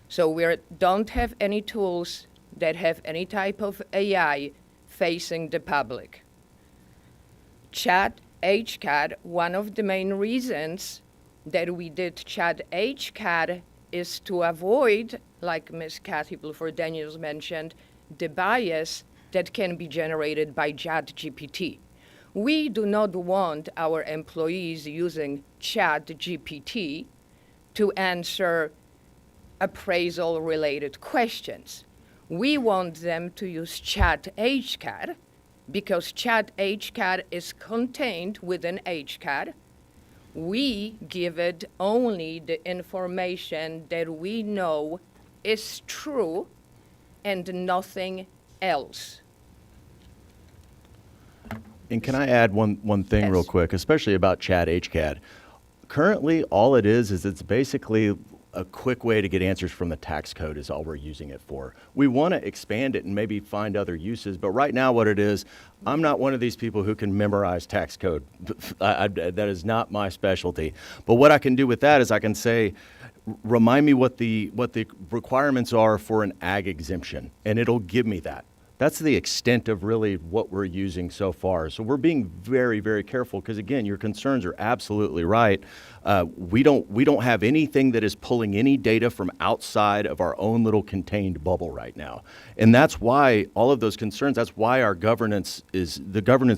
So we don't have any tools that have any type of AI facing the public. Chat HCAD, one of the main reasons that we did Chat HCAD is to avoid, like Ms. Kathy Bluford-Daniels mentioned, the bias that can be generated by ChatGPT. We do not want our employees using ChatGPT to answer appraisal-related questions. We want them to use Chat HCAD because Chat HCAD is contained within HCAD. We give it only the information that we know is true and nothing else. And can I add one thing real Yes. quick, especially about Chat HCAD? Currently, all it is it's basically a quick way to get answers from the tax code is all we're using it for. We want to expand it and maybe find other uses, but right now what it is, I'm not one of these people who can memorize tax code. That is not my specialty. But what I can do with that is I can say, remind me what the requirements are for an ag exemption, and it'll give me that. That's the extent of really what we're using so far. So we're being very, very careful because, again, your concerns are absolutely right. We don't have anything that is pulling any data from outside of our own little contained bubble right now. And that's why all of those concerns, that's why our governance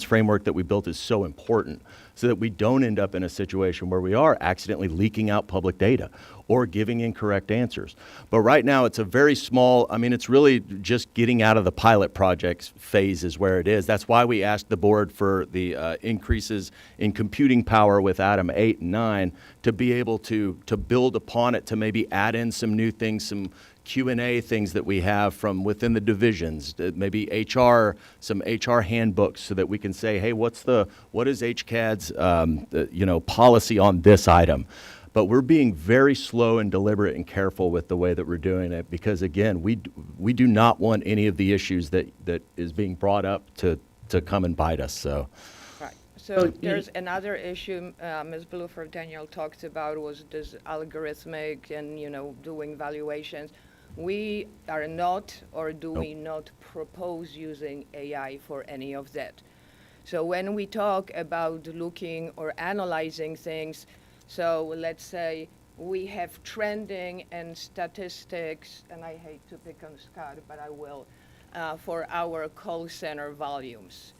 framework that we built is so important, so that we don't end up in a situation where we are accidentally leaking out public data or giving incorrect answers. But right now it's a very small, it's really just getting out of the pilot project phase is where it is. That's why we asked the board for the increases in computing power with Atom 8 and 9 to be able to build upon it, to maybe add in some new things, some Q&A things that we have from within the divisions, maybe HR, some HR handbooks, so that we can say, hey, what is HCAD's policy on this item? But we're being very slow and deliberate and careful with the way that we're doing it because, again, we do not want any of the issues that is being brought up to come and bite us. So. Right. So there's another issue Ms. Bluford-Daniel talked about was this algorithmic and, doing valuations. We are not, or do we not propose using AI for any of that. So when we talk about looking or analyzing things, so let's say we have trending and statistics, and I hate to pick on Scott, but I will, for our call center volumes.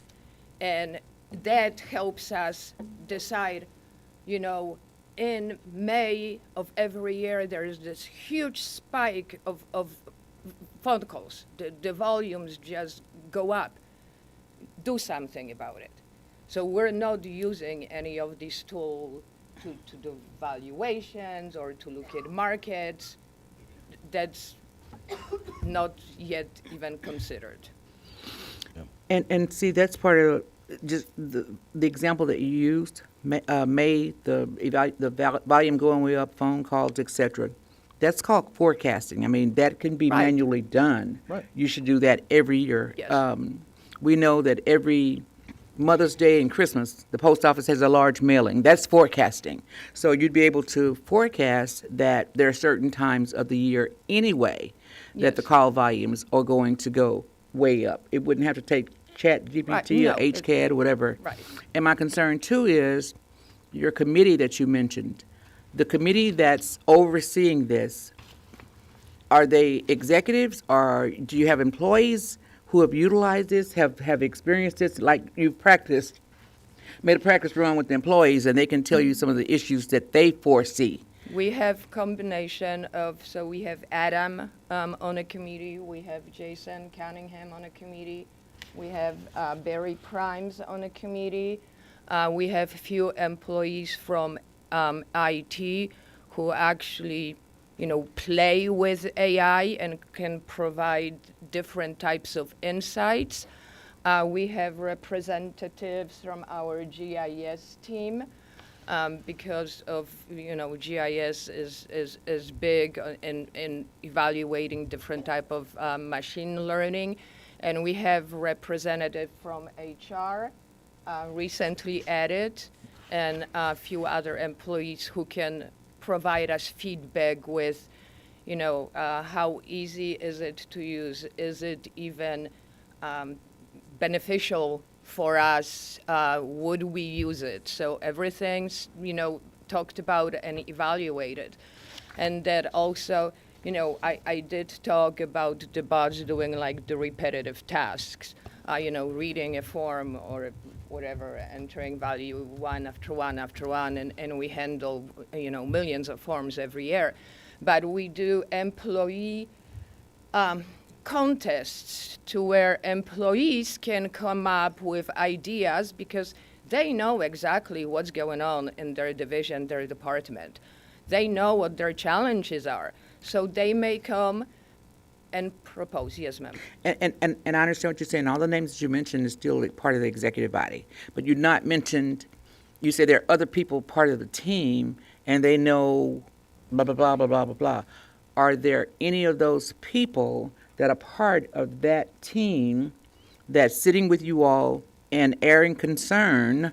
And that helps us decide, in May of every year, there is this huge spike of phone calls. The volumes just go up. Do something about it. So we're not using any of these tools to do valuations or to look at markets. That's not yet even considered. And see, that's part of just the example that you used, the volume going way up, phone calls, et cetera. That's called forecasting. That can be Right. manually done. Right. You should do that every year. Yes. We know that every Mother's Day and Christmas, the post office has a large mailing. That's forecasting. So you'd be able to forecast that there are certain times of the year anyway that the Yes. call volumes are going to go way up. It wouldn't have to take ChatGPT Right, or no, HCAD or whatever. Right. And my concern too is your committee that you mentioned, the committee that's overseeing this, are they executives or do you have employees who have utilized this, have experienced this, like you've made a practice run with the employees and they can tell you some of the issues that they foresee? We have combination of, so we have Adam on a committee, we have Jason Cunningham on a committee, we have Barry Primes on a committee, we have a few employees from IT who actually, play with AI and can provide different types of insights. We have representatives from our GIS team. Because of, GIS is big in evaluating different type of machine learning. And we have representative from HR, recently added, and a few other employees who can provide us feedback with, how easy is it to use? Is it even beneficial for us, would we use it? So everything's, talked about and evaluated. And that also, I did talk about the bots doing like the repetitive tasks, reading a form or whatever, entering value one after one after one, and we handle, millions of forms every year. But we do employee contests to where employees can come up with ideas because they know exactly what's going on in their division, their department. They know what their challenges are. So they may come and propose. Yes, ma'am. And I understand what you're saying. All the names that you mentioned is still part of the executive body. But you not mentioned, you said there are other people part of the team and they know blah, blah, blah, blah, blah, blah, blah. Are there any of those people that are part of that team that's sitting with you all and airing concern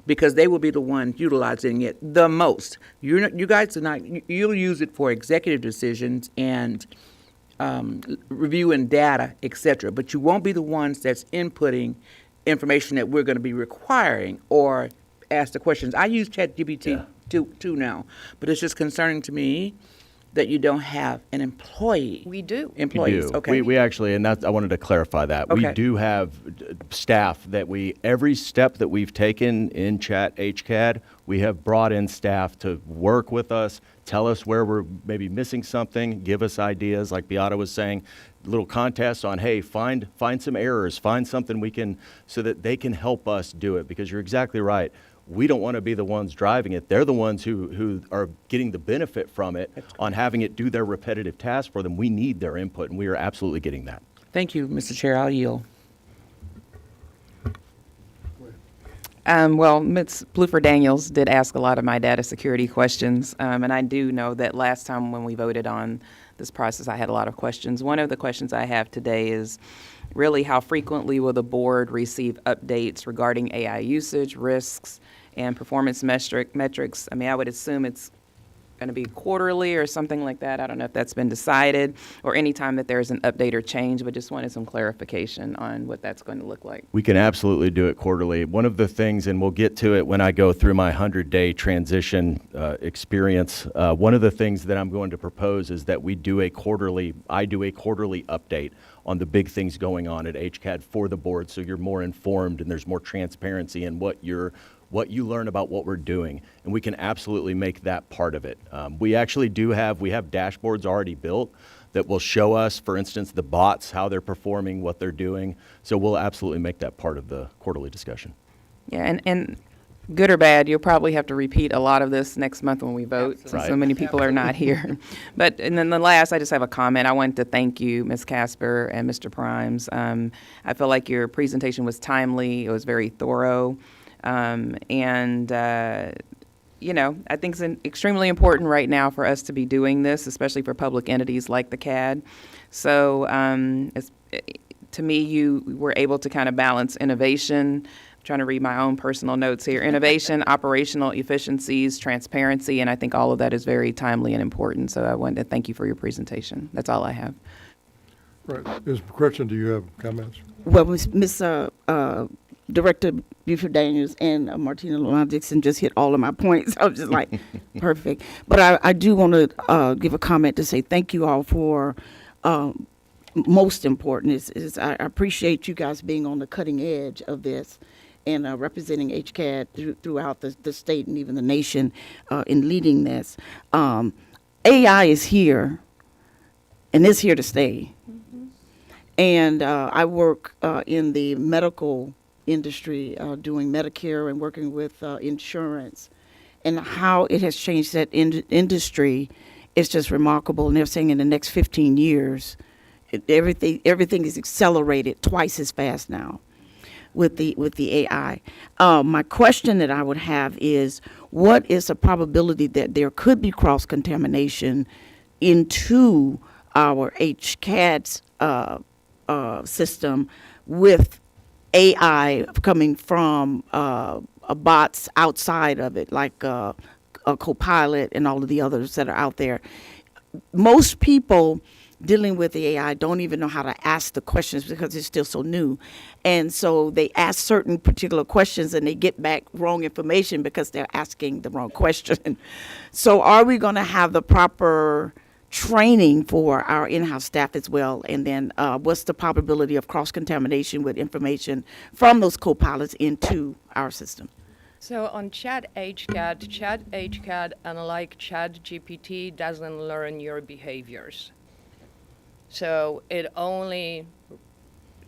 because they will be the ones utilizing it the most? You guys are not, you'll use it for executive decisions and reviewing data, et cetera, but you won't be the ones that's inputting information that we're going to be requiring or ask the questions. I use ChatGPT too now, but it's just concerning to me that you don't have an employee. We do. Employees, We do. okay. We actually, and I wanted to clarify that. We Okay. do have staff that every step that we've taken in Chat HCAD, we have brought in staff to work with us, tell us where we're maybe missing something, give us ideas, like Beata was saying, little contests on, hey, find some errors, find something we can, so that they can help us do it, because you're exactly right. We don't want to be the ones driving it. They're the ones who are getting the benefit from it on having it do their repetitive tasks for them. We need their input, and we are absolutely getting that. Thank you, Mr. Chair. I'll yield. Well, Ms. Bluford Daniels did ask a lot of my data security questions, and I do know that last time when we voted on this process, I had a lot of questions. One of the questions I have today is really how frequently will the board receive updates regarding AI usage, risks, and performance metrics? I mean, I would assume it's going to be quarterly or something like that. I don't know if that's been decided, or any time that there's an update or change, but just wanted some clarification on what that's going to look like. We can absolutely do it quarterly. One of the things, and we'll get to it when I go through my 100-day transition experience, one of the things that I'm going to propose is that I do a quarterly update on the big things going on at HCAD for the board, so you're more informed and there's more transparency in what you learn about what we're doing, and we can absolutely make that part of it. We actually we have dashboards already built that will show us, for instance, the bots, how they're performing, what they're doing. So we'll absolutely make that part of the quarterly discussion. Yeah, and good or bad, you'll probably have to repeat a lot of this next month when we vote, since Right. so many people are not here. But, and then the last, I just have a comment. I wanted to thank you, Ms. Casper and Mr. Primes. I feel like your presentation was timely. It was very thorough. I think it's extremely important right now for us to be doing this, especially for public entities like the CAD. So to me, you were able to kind of balance innovation. I'm trying to read my own personal notes here. Innovation, operational efficiencies, transparency, and I think all of that is very timely and important. So I wanted to thank you for your presentation. That's all I have. Right. Ms. McCritchen, do you have comments? Well, Ms. Director Buford Daniels and Martina Dixon just hit all of my points. I was just like, perfect. But I do want to give a comment to say thank you all for, most important is I appreciate you guys being on the cutting edge of this and representing HCAD throughout the state and even the nation in leading this. AI is here, and it's here to stay. Mm-hmm. And I work in the medical industry, doing Medicare and working with insurance, and how it has changed that industry is just remarkable. And they're saying in the next 15 years, everything is accelerated twice as fast now with the AI. My question that I would have is, what is the probability that there could be cross-contamination into our HCAD's system with AI coming from bots outside of it, like a Copilot and all of the others that are out there? Most people dealing with the AI don't even know how to ask the questions because it's still so new. And so they ask certain particular questions and they get back wrong information because they're asking the wrong question. So are we going to have the proper training for our in-house staff as well? And then what's the probability of cross-contamination with information from those co-pilots into our system? So on Chat HCAD, unlike Chat GPT, doesn't learn your behaviors. So it only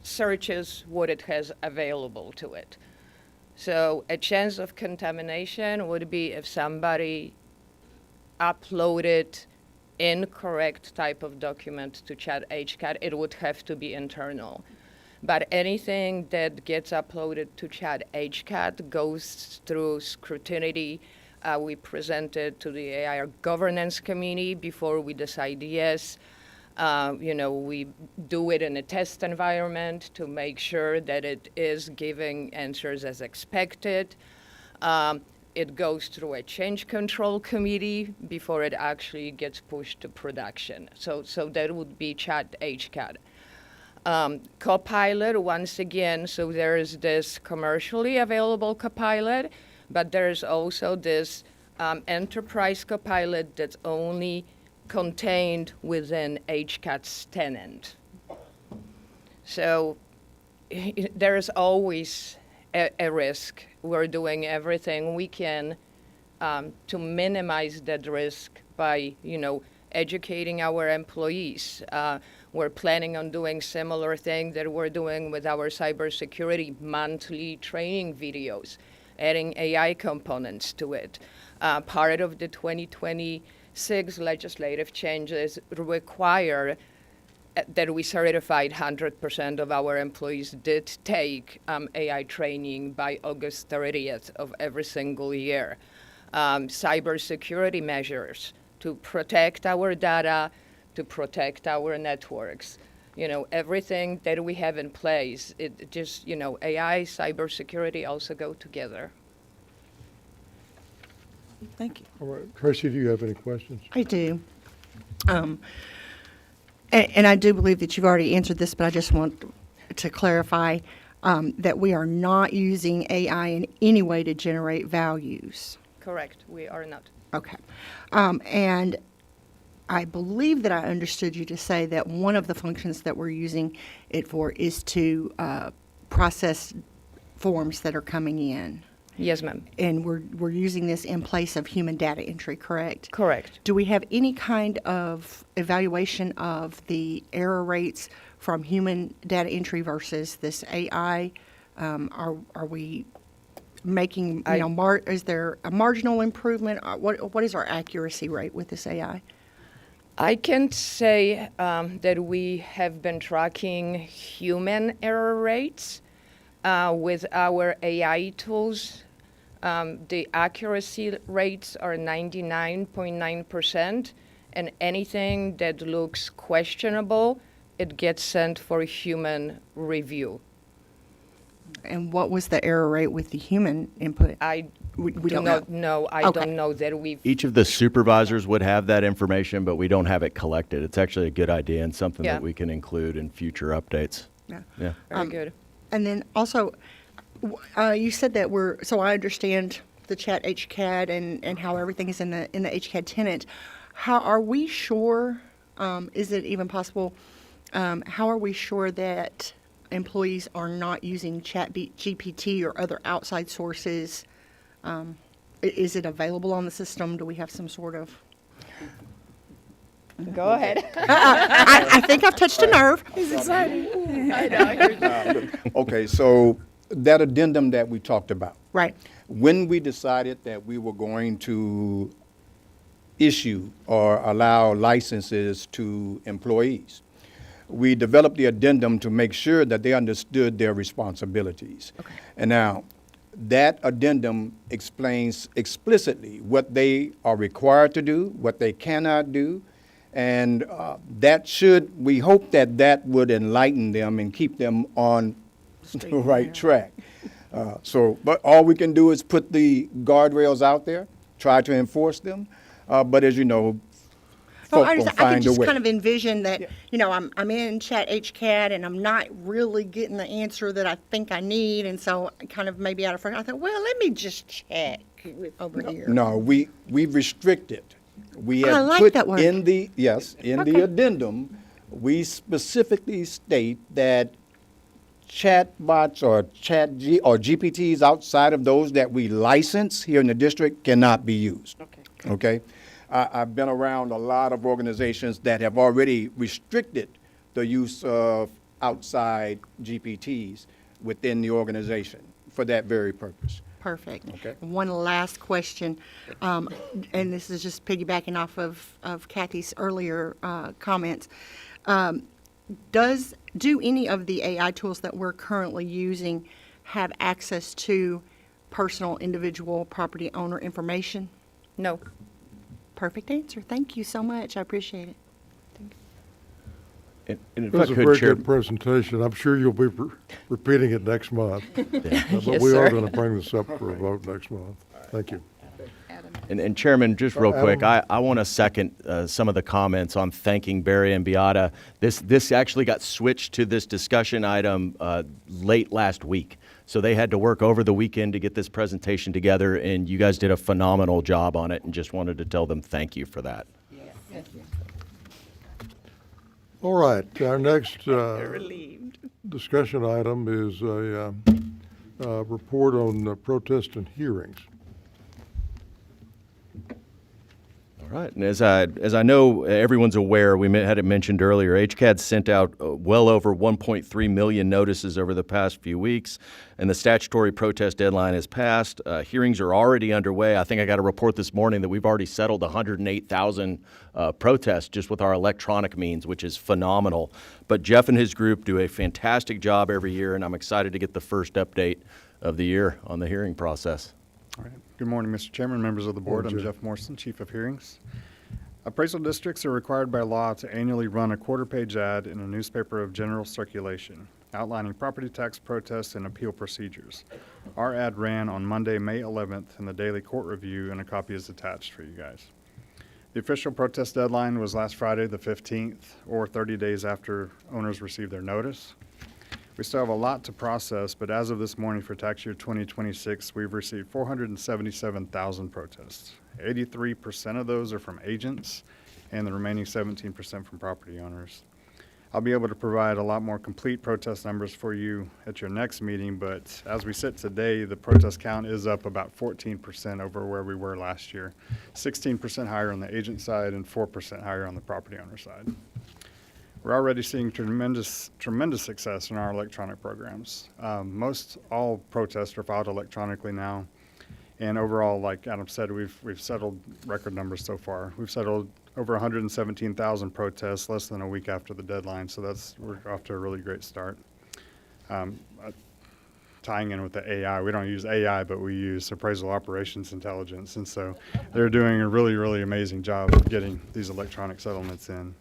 searches what it has available to it. So a chance of contamination would be if somebody uploaded incorrect type of document to Chat HCAD, it would have to be internal. But anything that gets uploaded to Chat HCAD goes through scrutiny. We present it to the AI governance committee before we decide yes. We do it in a test environment to make sure that it is giving answers as expected. It goes through a change control committee before it actually gets pushed to production. So that would be Chat HCAD. Copilot, once again, so there is this commercially available Copilot, but there's also this enterprise Copilot that's only contained within HCAD's tenant. So there is always a risk. We're doing everything we can to minimize that risk by, educating our employees. We're planning on doing similar thing that we're doing with our cybersecurity monthly training videos, adding AI components to it. Part of the 2026 legislative changes require that we certified 100% of our employees did take AI training by August 30th of every single year. Cybersecurity measures to protect our data, to protect our networks. Everything that we have in place, it just, AI, cybersecurity also go together. Thank you. All right, Tracy, do you have any questions? I do. And I do believe that you've already answered this, but I just want to clarify that we are not using AI in any way to generate values. Correct, we are not. Okay. And I believe that I understood you to say that one of the functions that we're using it for is to process forms that are coming in. Yes, ma'am. And we're using this in place of human data entry, correct? Correct. Do we have any kind of evaluation of the error rates from human data entry versus this AI? Are we making, is there a marginal improvement? What is our accuracy rate with this AI? I can say that we have been tracking human error rates with our AI tools. The accuracy rates are 99.9%, and anything that looks questionable, it gets sent for human review. And what was the error rate with the human input? We do don't not know. know. I Okay. don't know that we've. Each of the supervisors would have that information, but we don't have it collected. It's actually a good idea and something Yeah. that we can include in future updates. Yeah. Yeah. Very good. And then also, you said that so I understand the Chat HCAD and how everything is in the HCAD tenant. How are we sure, is it even possible, how are we sure that employees are not using Chat GPT or other outside sources? Is it available on the system? Do we have some sort of? Go ahead. I think I've touched a nerve. Okay, so that addendum that we talked about, Right. when we decided that we were going to issue or allow licenses to employees, we developed the addendum to make sure that they understood their responsibilities. Okay. And now, that addendum explains explicitly what they are required to do, what they cannot do, and we hope that would enlighten them and keep them on the right track. But all we can do is put the guardrails out there, try to enforce them. But as you know, Well, folk I, gonna understand. I can find a just way. kind of envision that, you know, I'm in Chat HCAD and I'm not really getting the answer that I think I need, and so kind of maybe out of front, I thought, well, let me just check over here. No, we restricted. We I have like put that word. in the, yes, in the Okay. addendum, we specifically state that chatbots or GPTs outside of those that we license here in the district cannot be used. Okay? I've been around a lot of organizations that have already restricted the use of outside GPTs within the organization for that very purpose. Perfect. Okay. One last question, and this is just piggybacking off of Kathy's earlier comments. Do any of the AI tools that we're currently using have access to personal individual property owner information? No. Perfect answer. Thank you so much. I appreciate it. And if It I was a could, very Chair, good presentation. I'm sure you'll be repeating it next month. But Yes, we are sir. going to bring this up for a vote next month. Thank you. and Chairman, just real quick, Adam? I want to second some of the comments on thanking Barry and Beata. This actually got switched to this discussion item late last week. So they had to work over the weekend to get this presentation together, and you guys did a phenomenal job on it, and just wanted to tell them thank you for that. All right, our next discussion item is a report on protest and hearings. All right, and as I know everyone's aware, we had it mentioned earlier, HCAD sent out well over 1.3 million notices over the past few weeks, and the statutory protest deadline has passed. Hearings are already underway. I think I got a report this morning that we've already settled 108,000 protests just with our electronic means, which is phenomenal. But Jeff and his group do a fantastic job every year, and I'm excited to get the first update of the year on the hearing process. All right. Good morning, Mr. Chairman, members of the board. Morning, I'm Jeff. Jeff Morrison, Chief of Hearings. Appraisal districts are required by law to annually run a quarter-page ad in a newspaper of general circulation, outlining property tax protests and appeal procedures. Our ad ran on Monday, May 11th, in the Daily Court Review, and a copy is attached for you guys. The official protest deadline was last Friday, the 15th, or 30 days after owners received their notice. We still have a lot to process, but as of this morning for tax year 2026, we've received 477,000 protests. 83% of those are from agents, and the remaining 17% from property owners. I'll be able to provide a lot more complete protest numbers for you at your next meeting, but as we sit today, the protest count is up about 14% over where we were last year. 16% higher on the agent side and 4% higher on the property owner side. We're already seeing tremendous success in our electronic programs. Most all protests are filed electronically now. And overall, like Adam said, we've settled record numbers so far. We've settled over 117,000 protests less than a week after the deadline, so we're off to a really great start. Tying in with the AI, we don't use AI, but we use appraisal operations intelligence, and so they're doing a really, really amazing job of getting these electronic settlements in.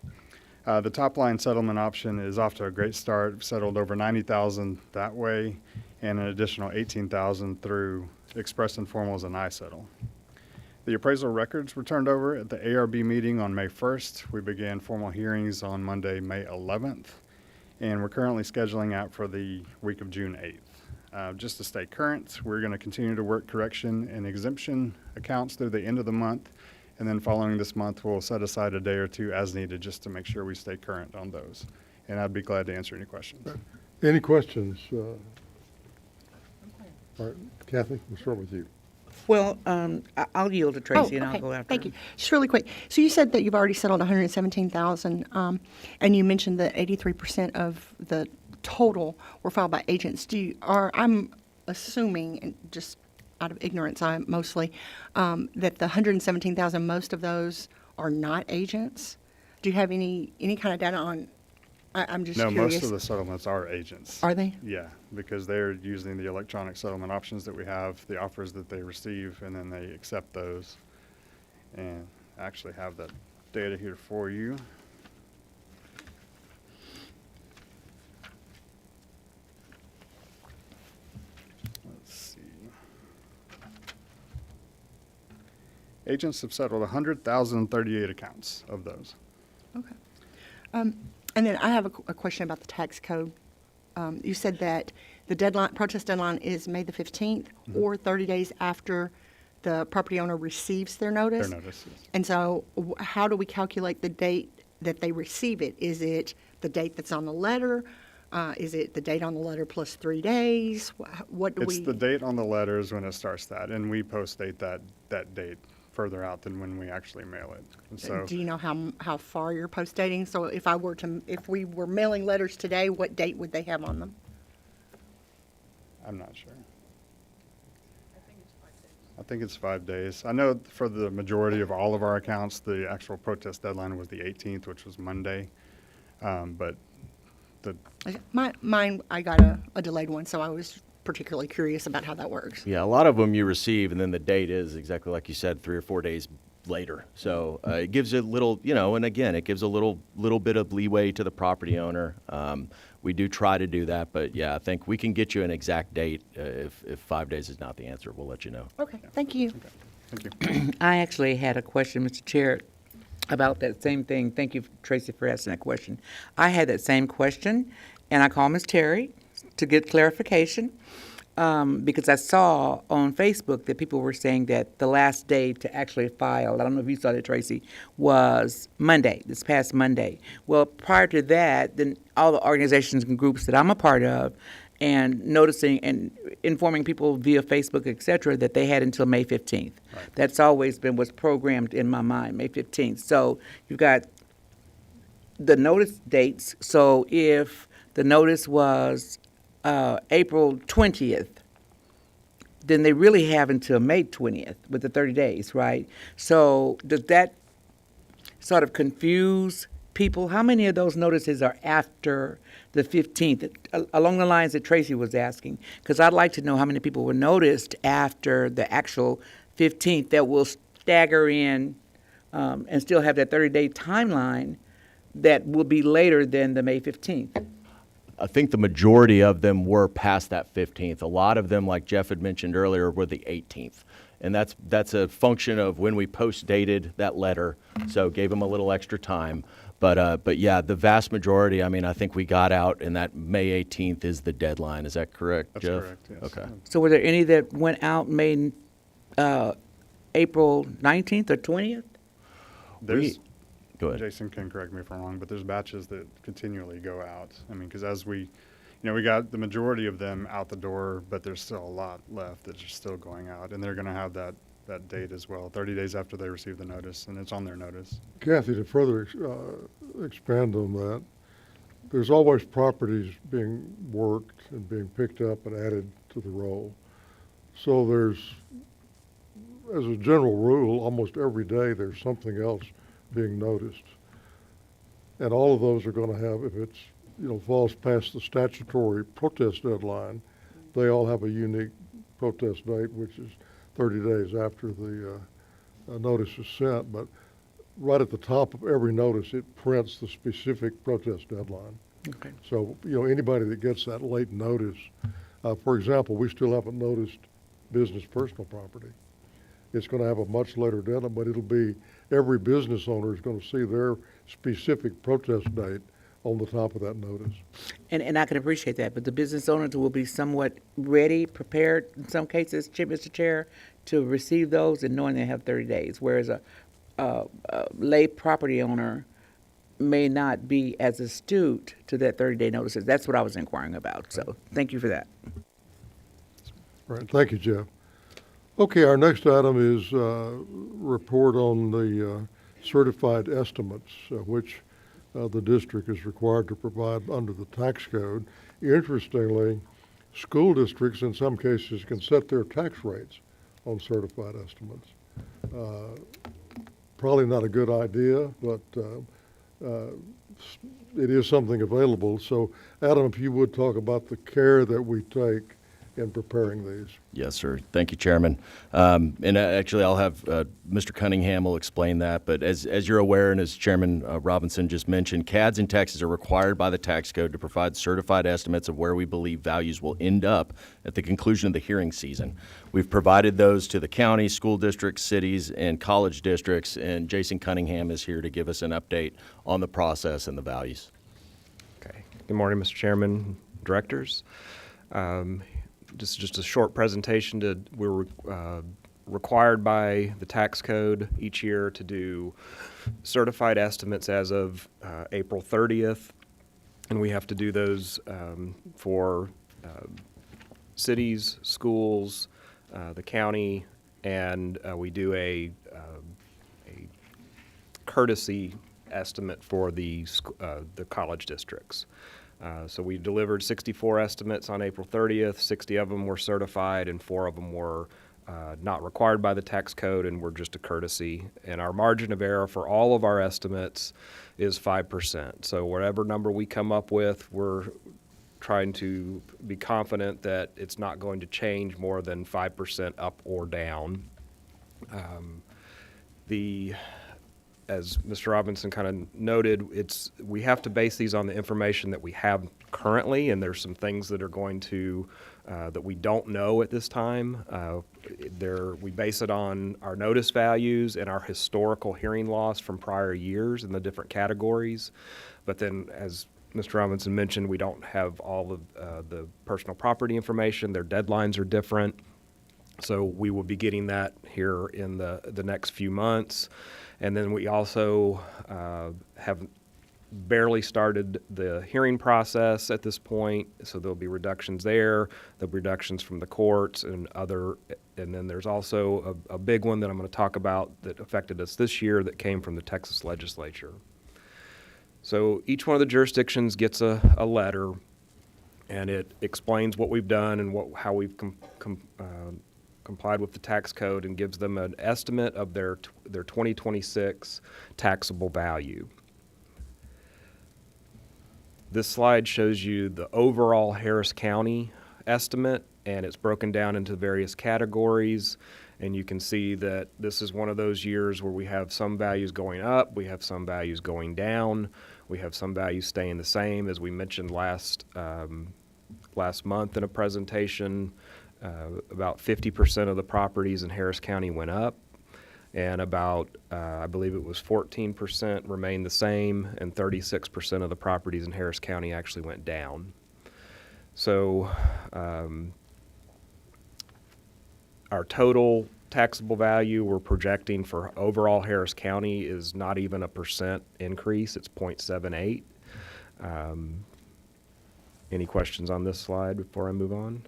The top line settlement option is off to a great start. We've settled over 90,000 that way, and an additional 18,000 through Express Informals and iSettle. The appraisal records were turned over at the ARB meeting on May 1st. We began formal hearings on Monday, May 11th, and we're currently scheduling out for the week of June 8th. Just to stay current, we're going to continue to work correction and exemption accounts through the end of the month, and then following this month, we'll set aside a day or two as needed just to make sure we stay current on those. And I'd be glad to answer any questions. Any questions? All right, Kathy, we'll start with you. Well, I'll yield to Tracy and I'll okay. go after Thank her. you. Just really quick. So you said that you've already settled 117,000, and you mentioned that 83% of the total were filed by agents. I'm assuming, and just out of ignorance, I mostly, that the 117,000, most of those are not agents. Do you have any kind of data on? I'm just No, curious. most of the settlements are agents. Are they? Yeah, because they're using the electronic settlement options that we have, the offers that they receive, and then they accept those. And I actually have that data here for you. Let's see. Agents have settled 100,038 accounts of those. Okay. And then I have a question about the tax code. You said that the deadline, protest deadline is May the 15th or 30 days after the property owner receives their notice? Their notice, yes. And so how do we calculate the date that they receive it? Is it the date that's on the letter? Is it the date on the letter plus 3 days? What do we? It's the date on the letters when it starts that, and we post-date that date further out than when we actually mail it. And so Do you know how far you're post dating? So if we were mailing letters today, what date would they have on them? I'm not sure. I think it's 5 days. I know for the majority of all of our accounts, the actual protest deadline was the 18th, which was Monday. But Mine, I got a delayed one, so I was particularly curious about how that works. Yeah, a lot of them you receive, and then the date is exactly like you said, 3 or 4 days later. So it gives a little, and again, it gives a little bit of leeway to the property owner. We do try to do that, but yeah, I think we can get you an exact date. If 5 days is not the answer, we'll let you know. Okay, thank you. thank you. I actually had a question, Mr. Chair, about that same thing. Thank you, Tracy, for asking that question. I had that same question, and I called Ms. Terry to get clarification because I saw on Facebook that people were saying that the last day to actually file, I don't know if you saw that, Tracy, was Monday, this past Monday. Well, prior to that, then all the organizations and groups that I'm a part of and noticing and informing people via Facebook, et cetera, that they had until May 15th. Right. That's always been what's programmed in my mind, May 15th. So you've got the notice dates. So if the notice was April 20th, then they really have until May 20th with the 30 days, right? So does that sort of confuse people? How many of those notices are after the 15th, along the lines that Tracy was asking? Because I'd like to know how many people were noticed after the actual 15th that will stagger in and still have that 30-day timeline that will be later than the May 15th. I think the majority of them were past that 15th. A lot of them, like Jeff had mentioned earlier, were the 18th. And that's a function of when we post-dated that letter, so gave them a little extra time. But yeah, the vast majority, I mean, I think we got out, and that May 18th is the deadline. Is that correct, That's Jeff? correct, yes. Okay. So were there any that went out April 19th or 20th? There's, Go ahead. Jason can correct me if I'm wrong, but there's batches that continually go out. I mean, because as we got the majority of them out the door, but there's still a lot left that are still going out, and they're going to have that date as well, 30 days after they receive the notice, and it's on their notice. Kathy, to further expand on that, there's always properties being worked and being picked up and added to the roll. So there's, as a general rule, almost every day there's something else being noticed. And all of those are going to have, if it's, falls past the statutory protest deadline, they all have a unique protest date, which is 30 days after the notice is sent. But right at the top of every notice, it prints the specific protest deadline. Okay. So, anybody that gets that late notice, for example, we still haven't noticed business personal property. It's going to have a much later deadline, but it'll be, every business owner is going to see their specific protest date on the top of that notice. And I can appreciate that, but the business owners will be somewhat ready, prepared in some cases, Mr. Chair, to receive those and knowing they have 30 days, whereas a lay property owner may not be as astute to that 30-day notices. That's what I was inquiring about, so thank you for that. Right, thank you, Jeff. Okay, our next item is report on the certified estimates, which the district is required to provide under the tax code. Interestingly, school districts in some cases can set their tax rates on certified estimates. Probably not a good idea, but it is something available. So, Adam, if you would talk about the care that we take in preparing these. Yes, sir. Thank you, Chairman. And actually, I'll have Mr. Cunningham will explain that. But as you're aware, and as Chairman Robinson just mentioned, CADs in Texas are required by the tax code to provide certified estimates of where we believe values will end up at the conclusion of the hearing season. We've provided those to the county, school districts, cities, and college districts, and Jason Cunningham is here to give us an update on the process and the values. Okay. Good morning, Mr. Chairman, directors. Just a short presentation. We're required by the tax code each year to do certified estimates as of April 30th, and we have to do those for cities, schools, the county, and we do a courtesy estimate for the college districts. So we delivered 64 estimates on April 30th. 60 of them were certified, and 4 of them were not required by the tax code and were just a courtesy. And our margin of error for all of our estimates is 5%. So whatever number we come up with, we're trying to be confident that it's not going to change more than 5% up or down. As Mr. Robinson kind of noted, we have to base these on the information that we have currently, and there's some things that are going to that we don't know at this time. We base it on our notice values and our historical hearing loss from prior years in the different categories. But then, as Mr. Robinson mentioned, we don't have all of the personal property information. Their deadlines are different. So we will be getting that here in the next few months. And then we also have barely started the hearing process at this point, so there'll be reductions there. There'll be reductions from the courts and then there's also a big one that I'm going to talk about that affected us this year that came from the Texas legislature. So each one of the jurisdictions gets a letter, and it explains what we've done and how we've complied with the tax code, and gives them an estimate of their 2026 taxable value. This slide shows you the overall Harris County estimate, and it's broken down into various categories. And you can see that this is one of those years where we have some values going up, we have some values going down, we have some values staying the same. As we mentioned last month in a presentation, about 50% of the properties in Harris County went up, and about, I believe it was 14% remained the same, and 36% of the properties in Harris County actually went down. So our total taxable value we're projecting for overall Harris County is not even a % increase, it's 0.78. Any questions on this slide before I move on?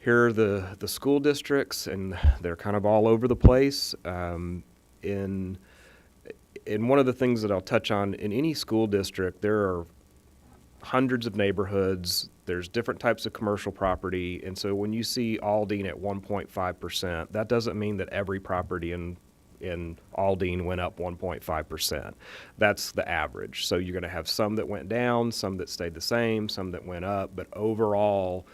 Here are the school districts, and they're kind of all over the place. In one of the things that I'll touch on, in any school district, there are hundreds of neighborhoods, there's different types of commercial property, and so when you see Aldine at 1.5%, that doesn't mean that every property in Aldine went up 1.5%. That's the average. So you're going to have some that went down, some that stayed the same, some that went up, but overall,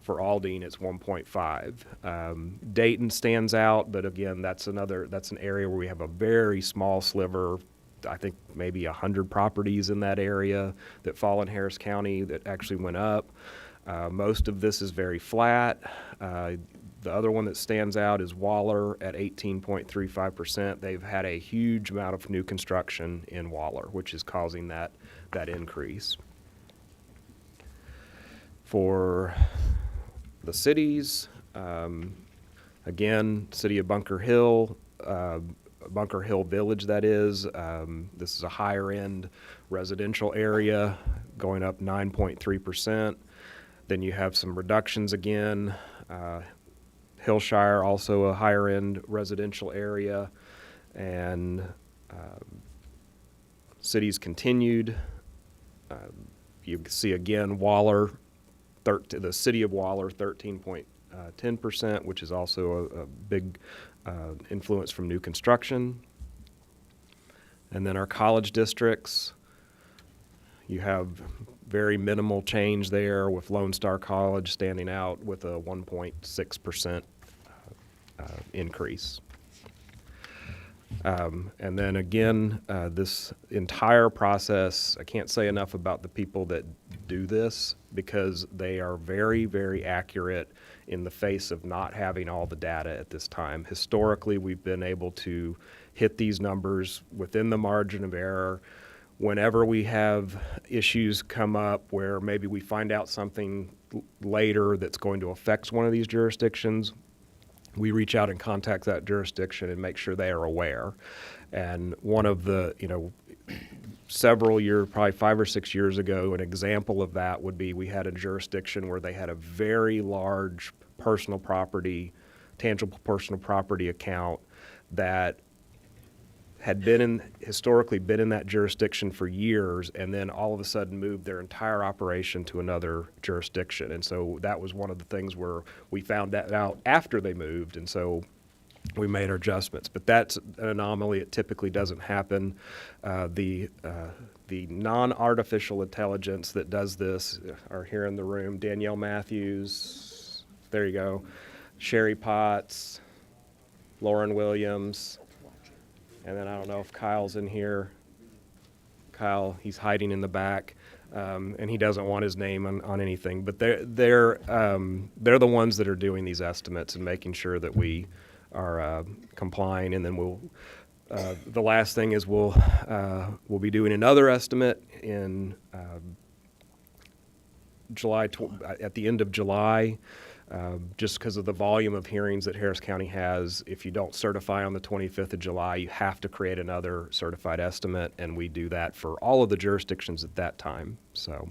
for Aldine, it's 1.5. Dayton stands out, but again, that's an area where we have a very small sliver. I think maybe 100 properties in that area that fall in Harris County that actually went up. Most of this is very flat. The other one that stands out is Waller at 18.35%. They've had a huge amount of new construction in Waller, which is causing that increase. For the cities, again, city of Bunker Hill Village, that is. This is a higher end residential area going up 9.3%. Then you have some reductions again. Hillshire, also a higher end residential area. And cities continued. You can see again Waller, the city of Waller, 13.10%, which is also a big influence from new construction. And then our college districts, you have very minimal change there, with Lone Star College standing out with a 1.6% increase. And then again, this entire process, I can't say enough about the people that do this, because they are very, very accurate in the face of not having all the data at this time. Historically, we've been able to hit these numbers within the margin of error. Whenever we have issues come up where maybe we find out something later that's going to affect one of these jurisdictions, we reach out and contact that jurisdiction and make sure they are aware. And one of the, several years, probably 5 or 6 years ago, an example of that would be we had a jurisdiction where they had a very large personal property, tangible personal property account that had historically been in that jurisdiction for years, and then all of a sudden moved their entire operation to another jurisdiction. And so that was one of the things where we found that out after they moved, and so we made our adjustments. But that's an anomaly. It typically doesn't happen. The non-artificial intelligence that does this are here in the room. Danielle Matthews, there you go. Sherry Potts, Lauren Williams, and then I don't know if Kyle's in here. Kyle, he's hiding in the back, and he doesn't want his name on anything. But they're the ones that are doing these estimates and making sure that we are complying. And then the last thing is we'll be doing another estimate in July, at the end of July. Just because of the volume of hearings that Harris County has, if you don't certify on the 25th of July, you have to create another certified estimate, and we do that for all of the jurisdictions at that time. So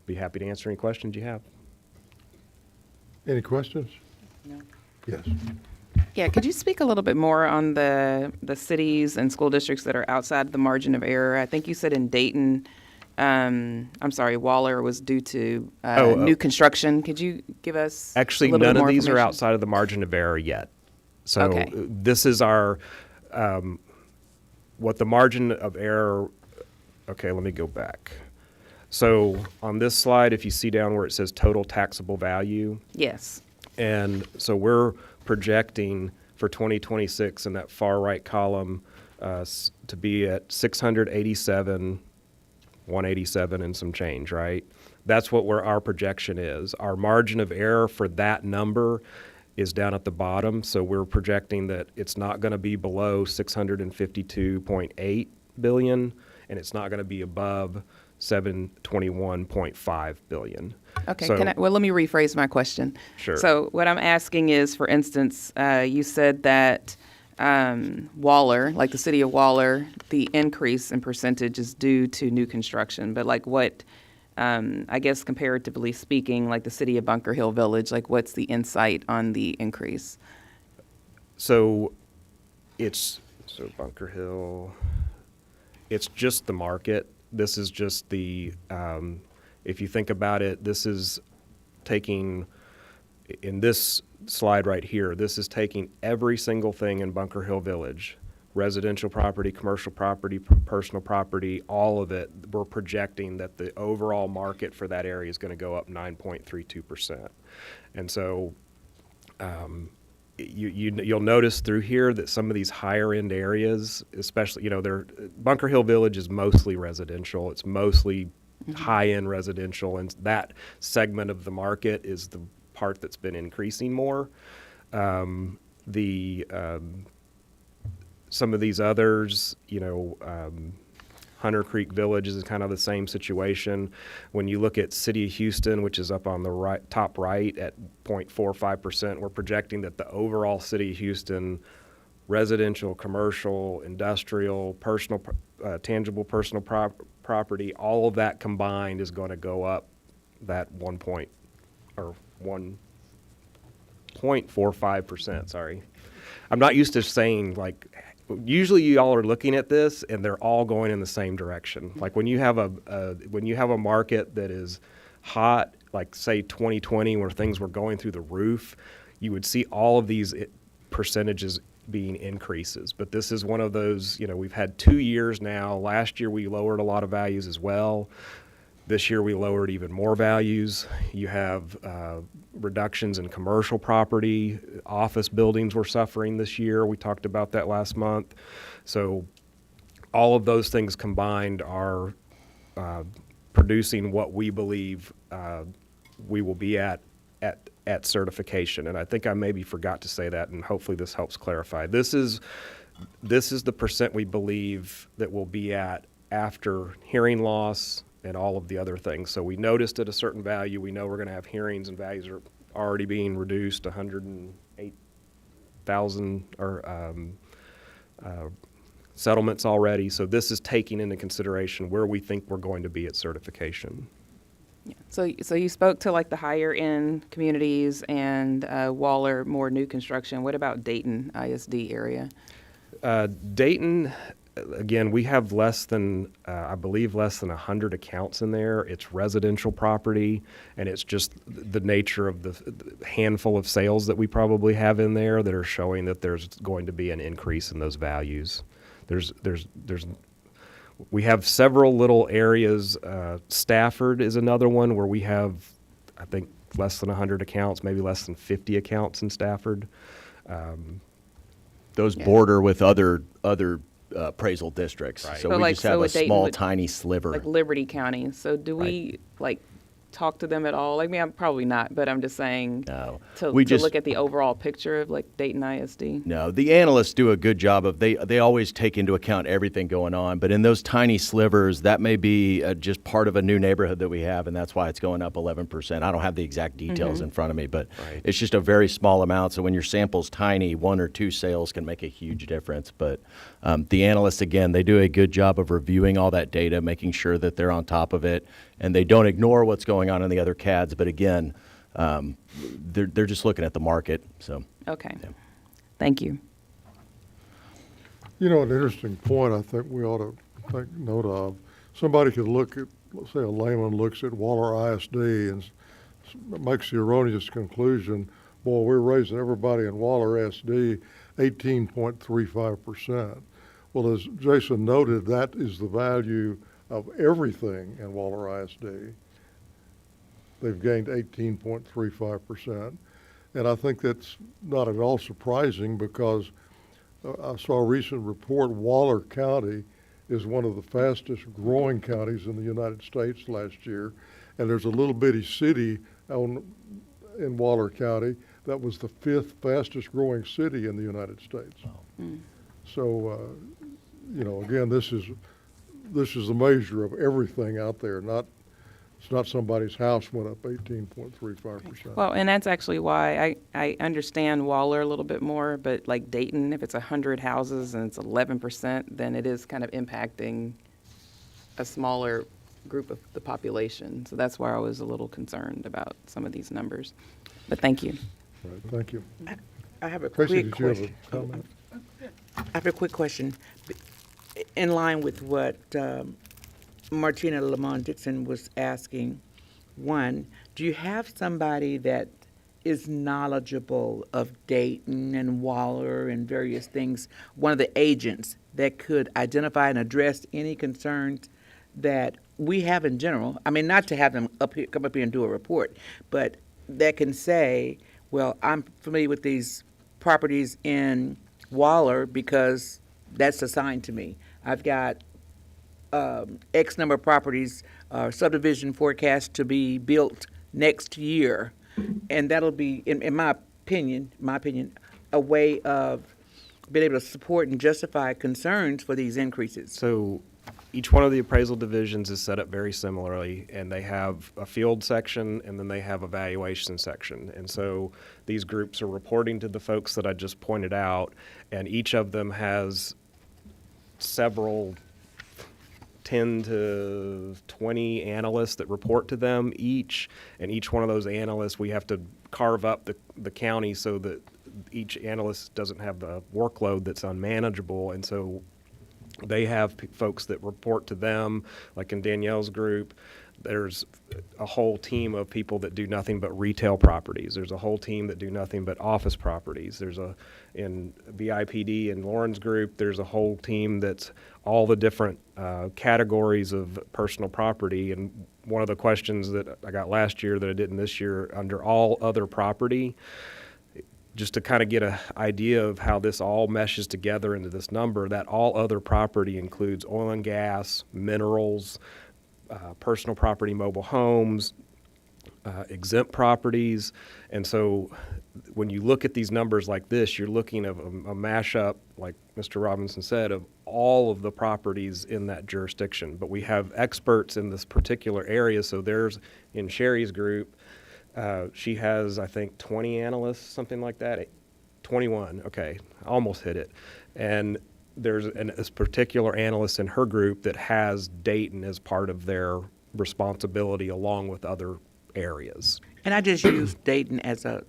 be happy to answer any questions you have. Any questions? No. Yes. Yeah, could you speak a little bit more on the cities and school districts that are outside the margin of error? I think you said in Dayton, Waller was due to new construction. Could you give us Actually, a little none bit of more these are information? outside of the margin of error yet. So Okay. this is our, what the margin of error, okay, let me go back. So on this slide, if you see down where it says total taxable value, Yes. and so we're projecting for 2026 in that far right column to be at 187 and some change, right? That's what our projection is. Our margin of error for that number is down at the bottom, so we're projecting that it's not going to be below 652.8 billion, and it's not going to be above 721.5 billion. Okay, So- let me rephrase my question. Sure. So what I'm asking is, for instance, you said that Waller, like the city of Waller, the increase in percentage is due to new construction, but like what, I guess comparatively speaking, like the city of Bunker Hill Village, like what's the insight on the increase? So Bunker Hill, it's just the market. This is just the, if you think about it, this is taking, in this slide right here, this is taking every single thing in Bunker Hill Village, residential property, commercial property, personal property, all of it. We're projecting that the overall market for that area is going to go up 9.32%. And so you'll notice through here that some of these higher end areas, especially, Bunker Hill Village is mostly residential. It's mostly high end residential, and that segment of the market is the part that's been increasing more. Some of these others, Hunter Creek Village is kind of the same situation. When you look at City of Houston, which is up on the top right at 0.45%, we're projecting that the overall City of Houston residential, commercial, industrial, personal, tangible personal property, all of that combined is going to go up that 1.45%, sorry. I'm not used to saying, like, usually you all are looking at this and they're all going in the same direction. Like when you have a market that is hot, like say 2020 where things were going through the roof, you would see all of these percentages being increases. But this is one of those, we've had 2 years now. Last year we lowered a lot of values as well. This year, we lowered even more values. You have reductions in commercial property. Office buildings were suffering this year. We talked about that last month. So all of those things combined are producing what we believe we will be at certification. And I think I maybe forgot to say that, and hopefully this helps clarify. This is the percent we believe that we'll be at after hearing loss and all of the other things. So we noticed at a certain value, we know we're going to have hearings, and values are already being reduced 108,000 or settlements already. So this is taking into consideration where we think we're going to be at certification. Yeah. So you spoke to like the higher end communities and Waller, more new construction. What about Dayton ISD area? Dayton, again, we have less than, I believe, less than 100 accounts in there. It's residential property, and it's just the nature of the handful of sales that we probably have in there that are showing that there's going to be an increase in those values. We have several little areas. Stafford is another one where we have, I think, less than 100 accounts, maybe less than 50 accounts in Stafford. Those border with other appraisal districts. Right. So So we like- just have so a with Dayton small, would- tiny sliver. Like Liberty County. So do we like talk to them at all? Like, I mean, I'm probably not, but I'm just saying No. to We just- look at the overall picture of like Dayton ISD. No, the analysts do a good job of, they always take into account everything going on, but in those tiny slivers, that may be just part of a new neighborhood that we have, and that's why it's going up 11%. I don't have the exact details in front of me, but it's just a very small amount. So when your sample's tiny, 1 or 2 sales can make a huge difference. But the analysts, again, they do a good job of reviewing all that data, making sure that they're on top of it, and they don't ignore what's going on in the other CADs. But again, they're just looking at the market. So Okay. Thank you. You know, an interesting point I think we ought to take note of. Somebody could look at, let's say a layman looks at Waller ISD and makes the erroneous conclusion, boy, we're raising everybody in Waller ISD 18.35%. Well, as Jason noted, that is the value of everything in Waller ISD. They've gained 18.35%. And I think that's not at all surprising because I saw a recent report, Waller County is one of the fastest growing counties in the United States last year. And there's a little bitty city in Waller County that was the 5th fastest growing city in the United States. So, you know, again, this is the measure of everything out there, it's not somebody's house went up 18.35%. Well, and that's actually why I understand Waller a little bit more, but like Dayton, if it's 100 houses and it's 11%, then it is kind of impacting a smaller group of the population. So that's why I was a little concerned about some of these numbers. But thank you. Right, thank you. I have a Tracy, quick did you have question. a comment? I have a quick question. In line with what Martina Lamont Dixon was asking, one, do you have somebody that is knowledgeable of Dayton and Waller and various things, one of the agents that could identify and address any concerns that we have in general? I mean, not to have them come up here and do a report, but that can say, well, I'm familiar with these properties in Waller because that's assigned to me. I've got X number of properties, subdivision forecast to be built next year. And that'll be, in my opinion, a way of being able to support and justify concerns for these increases. So each one of the appraisal divisions is set up very similarly, and they have a field section and then they have a valuation section. And so these groups are reporting to the folks that I just pointed out, and each of them has several 10 to 20 analysts that report to them each, and each one of those analysts, we have to carve up the county so that each analyst doesn't have the workload that's unmanageable. And so they have folks that report to them, like in Danielle's group. There's a whole team of people that do nothing but retail properties. There's a whole team that do nothing but office properties. In BIPD and Lauren's group, there's a whole team that's all the different categories of personal property. And one of the questions that I got last year that I didn't this year, under all other property, just to kind of get an idea of how this all meshes together into this number, that all other property includes oil and gas, minerals, personal property, mobile homes, exempt properties. And so when you look at these numbers like this, you're looking at a mashup, like Mr. Robinson said, of all of the properties in that jurisdiction. But we have experts in this particular area. So there's, in Sherry's group, she has, I think, 20 analysts, something like that. 21, okay, almost hit it. And there's this particular analyst in her group that has Dayton as part of their responsibility along with other areas. And I just used Dayton as a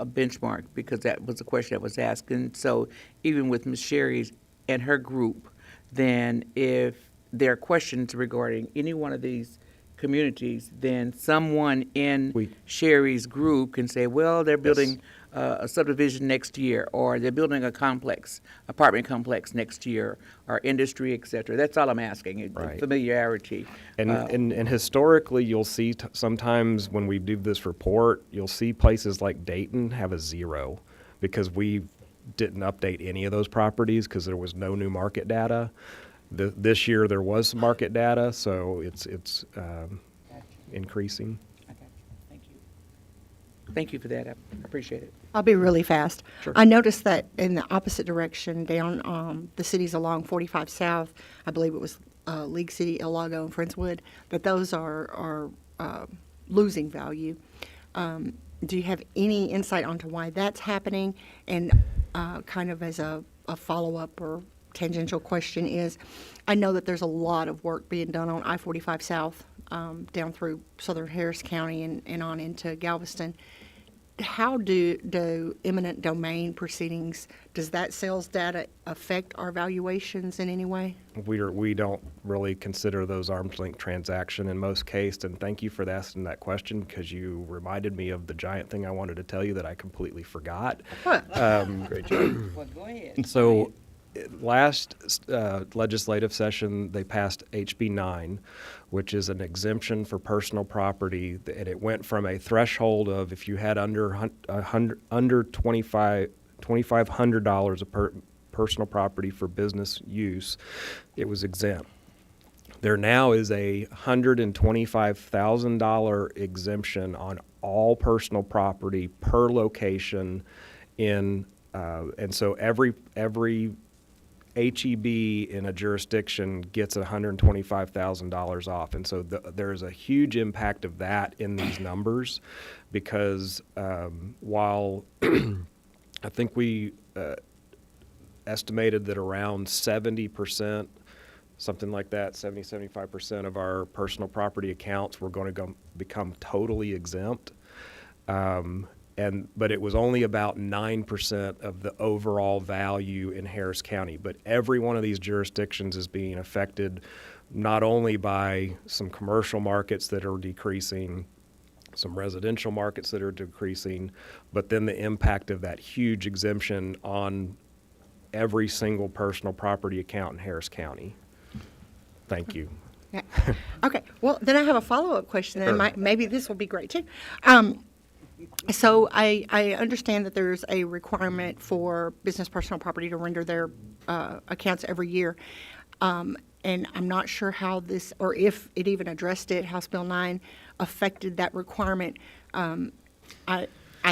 benchmark because that was the question that was asked. And so even with Ms. Sherry's and her group, then if there are questions regarding any one of these communities, then someone in Sherry's group can say, well, they're building a subdivision next year, or they're building a complex, apartment complex next year, or industry, et cetera. That's all I'm asking, Right. familiarity. And historically, you'll see sometimes when we do this report, you'll see places like Dayton have a 0 because we didn't update any of those properties because there was no new market data. This year there was some market data, so it's increasing. Okay, thank you. Thank you for that. I appreciate it. I'll be really fast. Sure. I noticed that in the opposite direction, down the cities along 45 South, I believe it was League City, El Lago, and Friendswood, that those are losing value. Do you have any insight onto why that's happening? And kind of as a follow-up or tangential question is, I know that there's a lot of work being done on I-45 South down through southern Harris County and on into Galveston. How do eminent domain proceedings, does that sales data affect our valuations in any way? We don't really consider those arm's length transaction in most cases, and thank you for asking that question because you reminded me of the giant thing I wanted to tell you that I completely forgot. Great job. Well, go ahead. So last legislative session, they passed HB 9, which is an exemption for personal property, and it went from a threshold of if you had under $2,500 of personal property for business use, it was exempt. There now is a $125,000 exemption on all personal property per location and so every HEB in a jurisdiction gets $125,000 off. And so there's a huge impact of that in these numbers because while I think we estimated that around 70%, something like that, 75% of our personal property accounts were going to become totally exempt. But it was only about 9% of the overall value in Harris County. But every one of these jurisdictions is being affected not only by some commercial markets that are decreasing, some residential markets that are decreasing, but then the impact of that huge exemption on every single personal property account in Harris County. Thank you. Yeah. Okay, well, then I have a follow-up question, and Sure. maybe this will be great too. So I understand that there's a requirement for business personal property to render their accounts every year. And I'm not sure how this, or if it even addressed it, House Bill 9 affected that requirement. I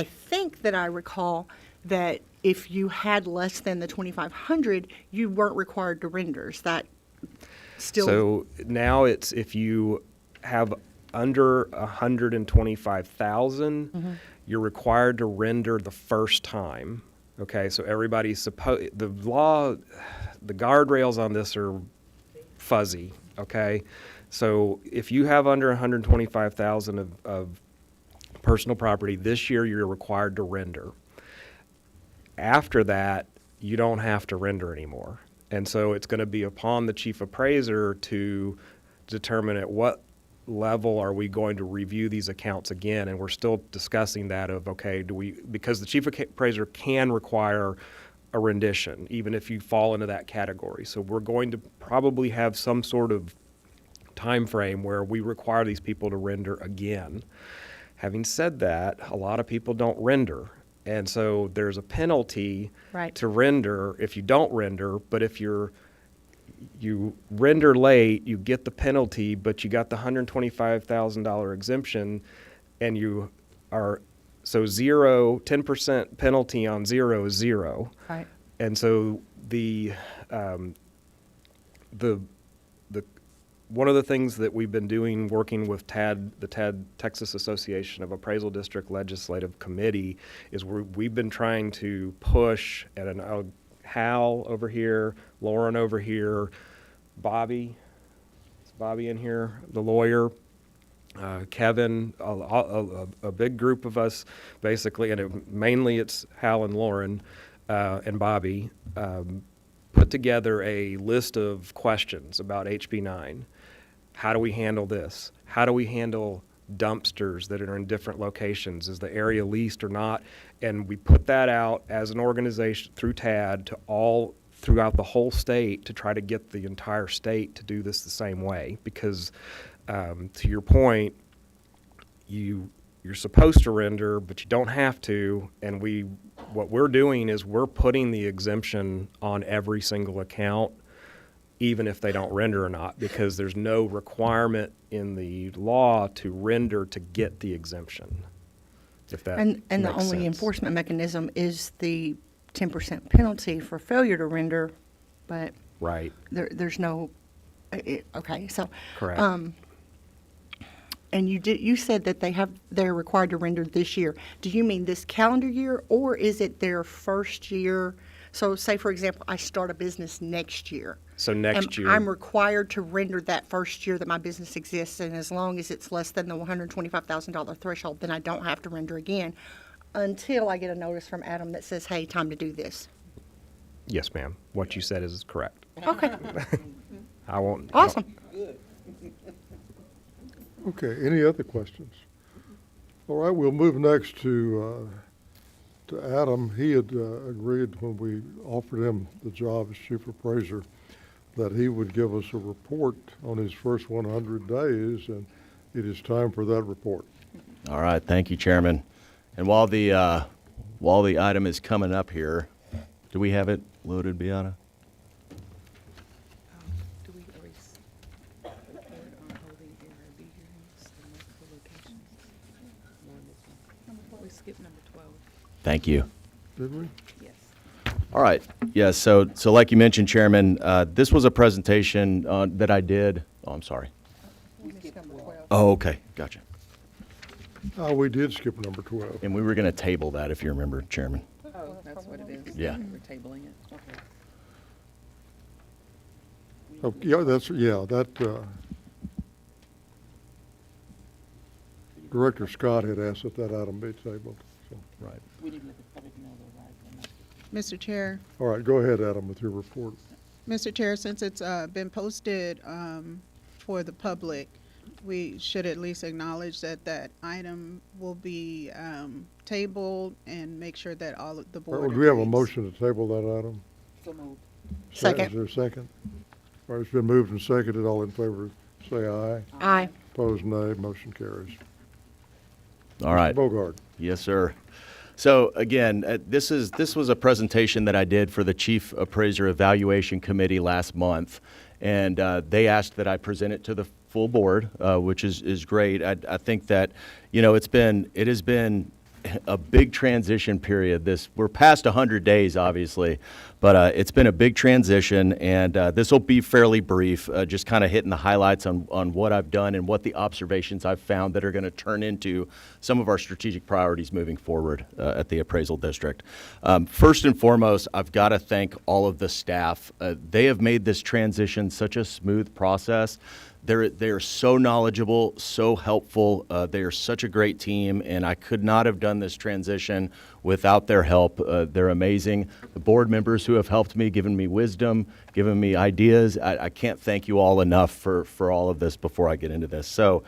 think that I recall that if you had less than the 2,500, you weren't required to render. Is that still? So now it's if you have under 125,000, you're required to render the first time. Okay, so everybody's the law, the guardrails on this are fuzzy. Okay, so if you have under 125,000 of personal property this year, you're required to render. After that, you don't have to render anymore, and so it's going to be upon the chief appraiser to determine at what level are we going to review these accounts again. And we're still discussing that of, okay, because the chief appraiser can require a rendition even if you fall into that category. So we're going to probably have some sort of time frame where we require these people to render again. Having said that, a lot of people don't render. And so there's a penalty Right. to render if you don't render, but if you render late, you get the penalty, but you got the $125,000 exemption, and you are, so 10% penalty on zero is zero. Right. And so one of the things that we've been doing, working with the TAD, Texas Association of Appraisal District Legislative Committee, is we've been trying to push, and Hal over here, Lauren over here, Bobby, is Bobby in here, the lawyer, Kevin, a big group of us, basically, and mainly it's Hal and Lauren and Bobby, put together a list of questions about HB9. How do we handle this? How do we handle dumpsters that are in different locations? Is the area leased or not? And we put that out as an organization through TAD to throughout the whole state to try to get the entire state to do this the same way. Because to your point, you're supposed to render, but you don't have to. And what we're doing is we're putting the exemption on every single account, even if they don't render or not, because there's no requirement in the law to render to get the exemption. If that And the makes only sense. enforcement mechanism is the 10% penalty for failure to render, but Right. there's no, okay, so. Correct. And you said that they're required to render this year. Do you mean this calendar year, or is it their first year? So say, for example, I start a business next year. So next year. I'm required to render that first year that my business exists, and as long as it's less than the $125,000 threshold, then I don't have to render again until I get a notice from Adam that says, hey, time to do this. Yes, ma'am. What you said is correct. Okay, I won't. awesome. Okay, any other questions? All right, we'll move next to Adam. He had agreed when we offered him the job as chief appraiser that he would give us a report on his first 100 days, and it is time for that report. All right, thank you, Chairman. And while the item is coming up here, do we have it loaded, Beata? Do we erase report on holding ARB hearings in multiple locations? We skipped number 12. Thank you. Did we? Yes. All right. Yes. So like you mentioned, Chairman, this was a presentation that I did. Oh, I'm sorry. Oh, okay. Gotcha. We did skip number 12. And we were going to table that, if you remember, Chairman. Oh, that's what it is. Yeah. We're tabling it. Okay. Oh, yeah, that, Director Scott had asked that item be tabled, so. Right. Mr. Chair. All right, go ahead, Adam, with your report. Mr. Chair, since it's been posted for the public, we should at least acknowledge that item will be tabled and make sure that all of the board Do we have a agrees. motion to table that item? So moved. Second. Is there a second? All right, it's been moved and seconded. All in favor, say aye. Aye. Opposed, nay. Motion carries. All right. Bogard. Yes, sir. So again, this was a presentation that I did for the Chief Appraiser Evaluation Committee last month, and they asked that I present it to the full board, which is great. I think that, it has been a big transition period. We're past 100 days, obviously, but it's been a big transition, and this will be fairly brief, just kind of hitting the highlights on what I've done and what the observations I've found that are going to turn into some of our strategic priorities moving forward at the appraisal district. First and foremost, I've got to thank all of the staff. They have made this transition such a smooth process. They're so knowledgeable, so helpful. They are such a great team, and I could not have done this transition without their help. They're amazing. The board members who have helped me, given me wisdom, given me ideas. I can't thank you all enough for all of this before I get into this. So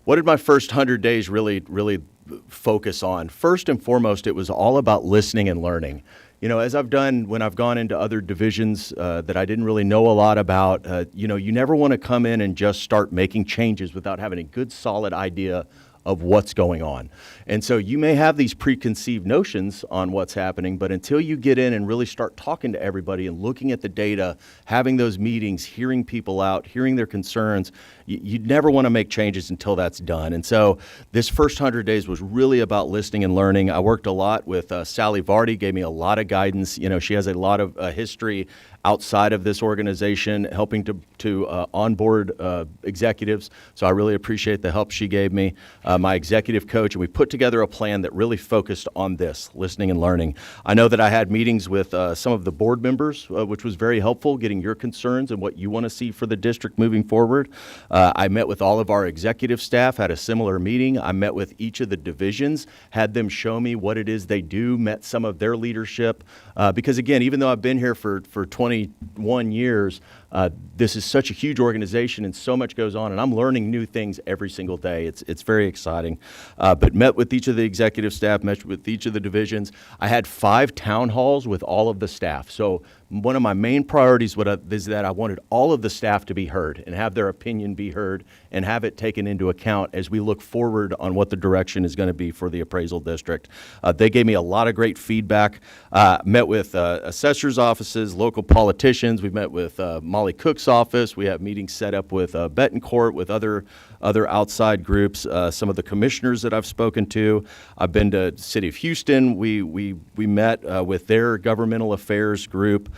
what did my first 100 days really focus on? First and foremost, it was all about listening and learning. as I've done when I've gone into other divisions that I didn't really know a lot about, you never want to come in and just start making changes without having a good, solid idea of what's going on. And so you may have these preconceived notions on what's happening, but until you get in and really start talking to everybody and looking at the data, having those meetings, hearing people out, hearing their concerns, you never want to make changes until that's done. And so this first 100 days was really about listening and learning. I worked a lot with Sally Vardy, gave me a lot of guidance. She has a lot of history outside of this organization, helping to onboard executives. So I really appreciate the help she gave me. My executive coach, and we put together a plan that really focused on this, listening and learning. I know that I had meetings with some of the board members, which was very helpful, getting your concerns and what you want to see for the district moving forward. I met with all of our executive staff, had a similar meeting. I met with each of the divisions, had them show me what it is they do, met some of their leadership. Because again, even though I've been here for 21 years, this is such a huge organization and so much goes on, and I'm learning new things every single day. It's very exciting. But met with each of the executive staff, met with each of the divisions. I had 5 town halls with all of the staff. So one of my main priorities is that I wanted all of the staff to be heard and have their opinion be heard and have it taken into account as we look forward on what the direction is going to be for the appraisal district. They gave me a lot of great feedback. Met with assessors' offices, local politicians. We met with Molly Cook's office. We have meetings set up with Betancourt, with other outside groups, some of the commissioners that I've spoken to. I've been to City of Houston. We met with their governmental affairs group.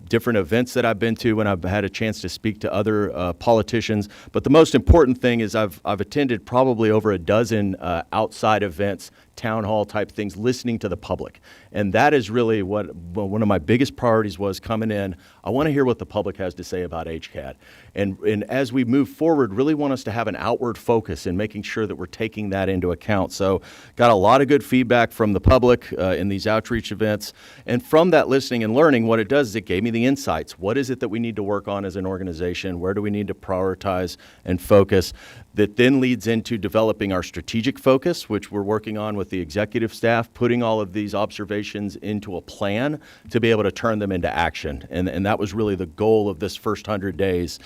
Different events that I've been to when I've had a chance to speak to other politicians. But the most important thing is I've attended probably over a dozen outside events, town hall type things, listening to the public. And that is really what one of my biggest priorities was coming in. I want to hear what the public has to say about HCAD. And as we move forward, really want us to have an outward focus in making sure that we're taking that into account. So got a lot of good feedback from the public in these outreach events. And from that listening and learning, what it does is it gave me the insights. What is it that we need to work on as an organization? Where do we need to prioritize and focus? That then leads into developing our strategic focus, which we're working on with the executive staff, putting all of these observations into a plan to be able to turn them into action. And that was really the goal of this first 100 days.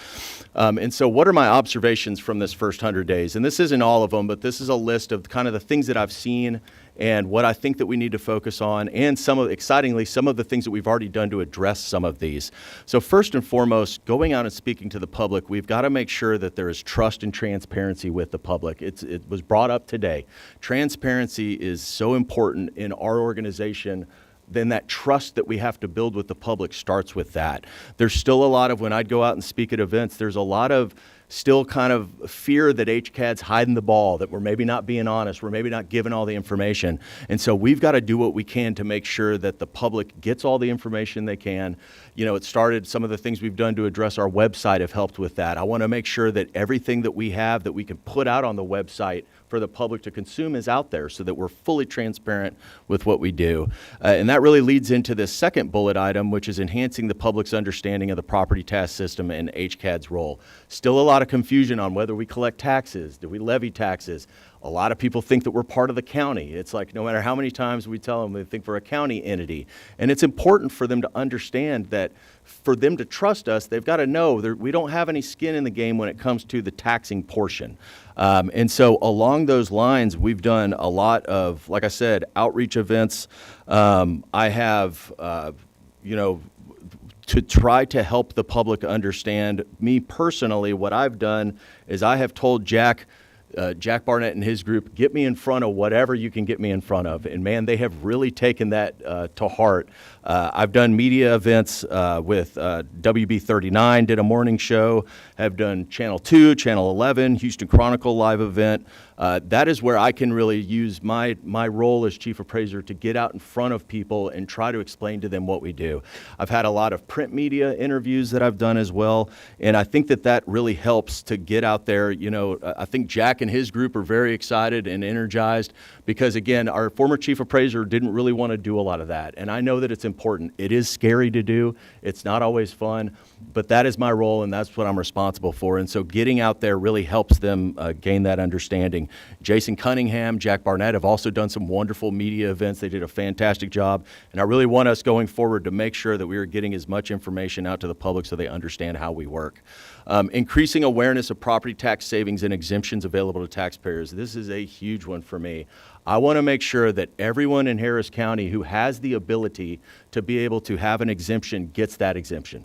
And so what are my observations from this first 100 days? And this isn't all of them, but this is a list of kind of the things that I've seen and what I think that we need to focus on, and excitingly, some of the things that we've already done to address some of these. So first and foremost, going out and speaking to the public, we've got to make sure that there is trust and transparency with the public. It was brought up today. Transparency is so important in our organization. Then that trust that we have to build with the public starts with that. There's still a lot of, when I'd go out and speak at events, there's a lot of still kind of fear that HCAD's hiding the ball, that we're maybe not being honest, we're maybe not giving all the information. And so we've got to do what we can to make sure that the public gets all the information they can. It started, some of the things we've done to address our website have helped with that. I want to make sure that everything that we have that we can put out on the website for the public to consume is out there so that we're fully transparent with what we do. And that really leads into this second bullet item, which is enhancing the public's understanding of the property tax system and HCAD's role. Still a lot of confusion on whether we collect taxes, do we levy taxes. A lot of people think that we're part of the county. It's like no matter how many times we tell them, they think we're a county entity. And it's important for them to understand that for them to trust us, they've got to know we don't have any skin in the game when it comes to the taxing portion. And so along those lines, we've done a lot of, like I said, outreach events. I have, to try to help the public understand. Me personally, what I've done is I have told Jack Barnett and his group, get me in front of whatever you can get me in front of. And man, they have really taken that to heart. I've done media events with WB39, did a morning show, have done Channel 2, Channel 11, Houston Chronicle live event. That is where I can really use my role as chief appraiser to get out in front of people and try to explain to them what we do. I've had a lot of print media interviews that I've done as well, and I think that really helps to get out there. I think Jack and his group are very excited and energized because, again, our former chief appraiser didn't really want to do a lot of that, and I know that it's important. It is scary to do. It's not always fun, but that is my role, and that's what I'm responsible for. And so getting out there really helps them gain that understanding. Jason Cunningham, Jack Barnett have also done some wonderful media events. They did a fantastic job. And I really want us going forward to make sure that we are getting as much information out to the public so they understand how we work. Increasing awareness of property tax savings and exemptions available to taxpayers. This is a huge one for me. I want to make sure that everyone in Harris County who has the ability to be able to have an exemption gets that exemption.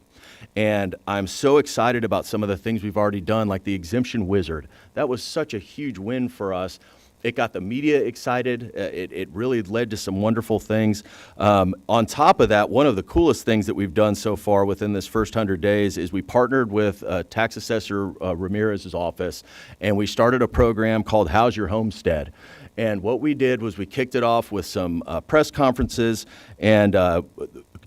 And I'm so excited about some of the things we've already done, like the exemption wizard. That was such a huge win for us. It got the media excited. It really led to some wonderful things. On top of that, one of the coolest things that we've done so far within this first 100 days is we partnered with Tax Assessor Ramirez's office, and we started a program called How's Your Homestead? And what we did was we kicked it off with some press conferences, and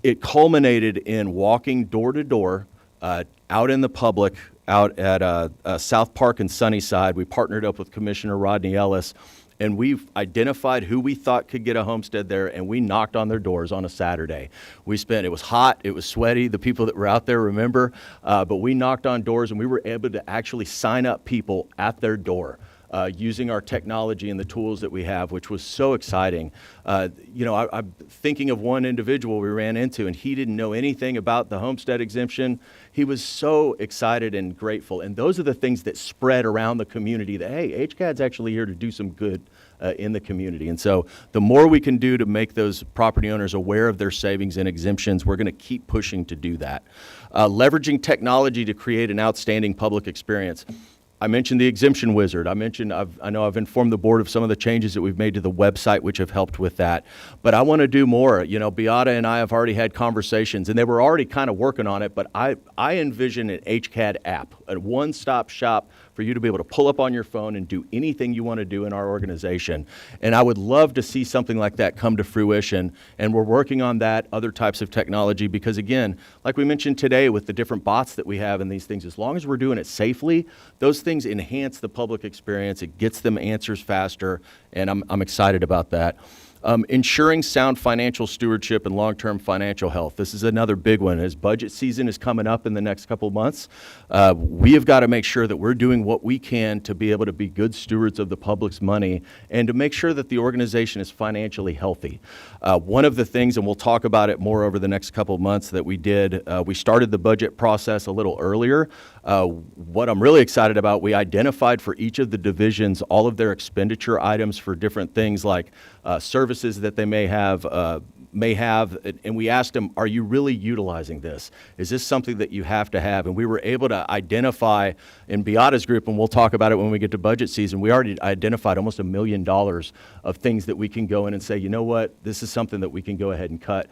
it culminated in walking door to door out in the public, out at South Park and Sunnyside. We partnered up with Commissioner Rodney Ellis, and we've identified who we thought could get a homestead there, and we knocked on their doors on a Saturday. It was hot, it was sweaty, the people that were out there remember, but we knocked on doors, and we were able to actually sign up people at their door. Using our technology and the tools that we have, which was so exciting. I'm thinking of one individual we ran into, and he didn't know anything about the homestead exemption. He was so excited and grateful. And those are the things that spread around the community that, hey, HCAD's actually here to do some good in the community. And so the more we can do to make those property owners aware of their savings and exemptions, we're going to keep pushing to do that. Leveraging technology to create an outstanding public experience. I mentioned the exemption wizard. I know I've informed the board of some of the changes that we've made to the website, which have helped with that. But I want to do more. Beata and I have already had conversations, and they were already kind of working on it, but I envision an HCAD app, a one-stop shop for you to be able to pull up on your phone and do anything you want to do in our organization. And I would love to see something like that come to fruition. And we're working on that, other types of technology, because again, like we mentioned today with the different bots that we have and these things, as long as we're doing it safely, those things enhance the public experience. It gets them answers faster, and I'm excited about that. Ensuring sound financial stewardship and long-term financial health. This is another big one. As budget season is coming up in the next couple of months, we have got to make sure that we're doing what we can to be able to be good stewards of the public's money and to make sure that the organization is financially healthy. One of the things, and we'll talk about it more over the next couple of months, that we did, we started the budget process a little earlier. What I'm really excited about, we identified for each of the divisions all of their expenditure items for different things like services that they may have, and we asked them, are you really utilizing this? Is this something that you have to have? And we were able to identify in Beata's group, and we'll talk about it when we get to budget season, we already identified almost $1 million of things that we can go in and say, you know what, this is something that we can go ahead and cut.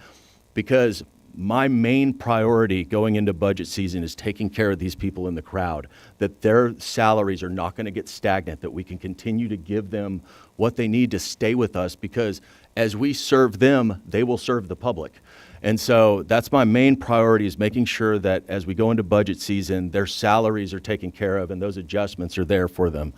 Because my main priority going into budget season is taking care of these people in the crowd, that their salaries are not going to get stagnant, that we can continue to give them what they need to stay with us, because as we serve them, they will serve the public. And so that's my main priority, is making sure that as we go into budget season, their salaries are taken care of and those adjustments are there for them.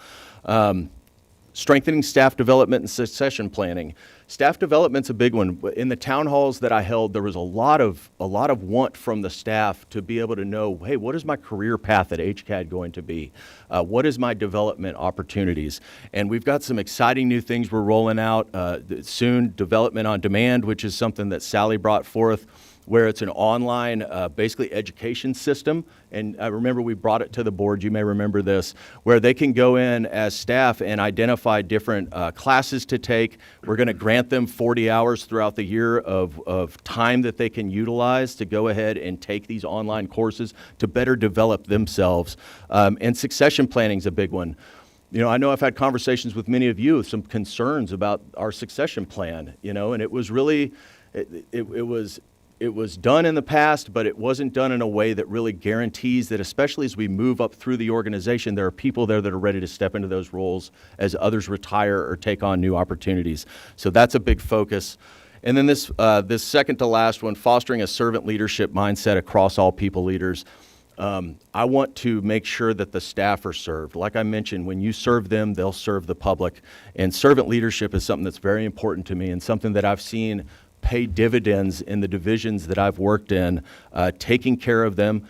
Strengthening staff development and succession planning. Staff development's a big one. In the town halls that I held, there was a lot of want from the staff to be able to know, hey, what is my career path at HCAD going to be? What is my development opportunities? And we've got some exciting new things we're rolling out soon. Development on Demand, which is something that Sally brought forth, where it's an online, basically education system. And I remember we brought it to the board, you may remember this, where they can go in as staff and identify different classes to take. We're going to grant them 40 hours throughout the year of time that they can utilize to go ahead and take these online courses to better develop themselves. And succession planning is a big one. I know I've had conversations with many of you with some concerns about our succession plan, and it was really, it was done in the past, but it wasn't done in a way that really guarantees that, especially as we move up through the organization, there are people there that are ready to step into those roles as others retire or take on new opportunities. So that's a big focus. And then this second to last one, fostering a servant leadership mindset across all people leaders. I want to make sure that the staff are served. Like I mentioned, when you serve them, they'll serve the public. And servant leadership is something that's very important to me and something that I've seen pay dividends in the divisions that I've worked in, taking care of them.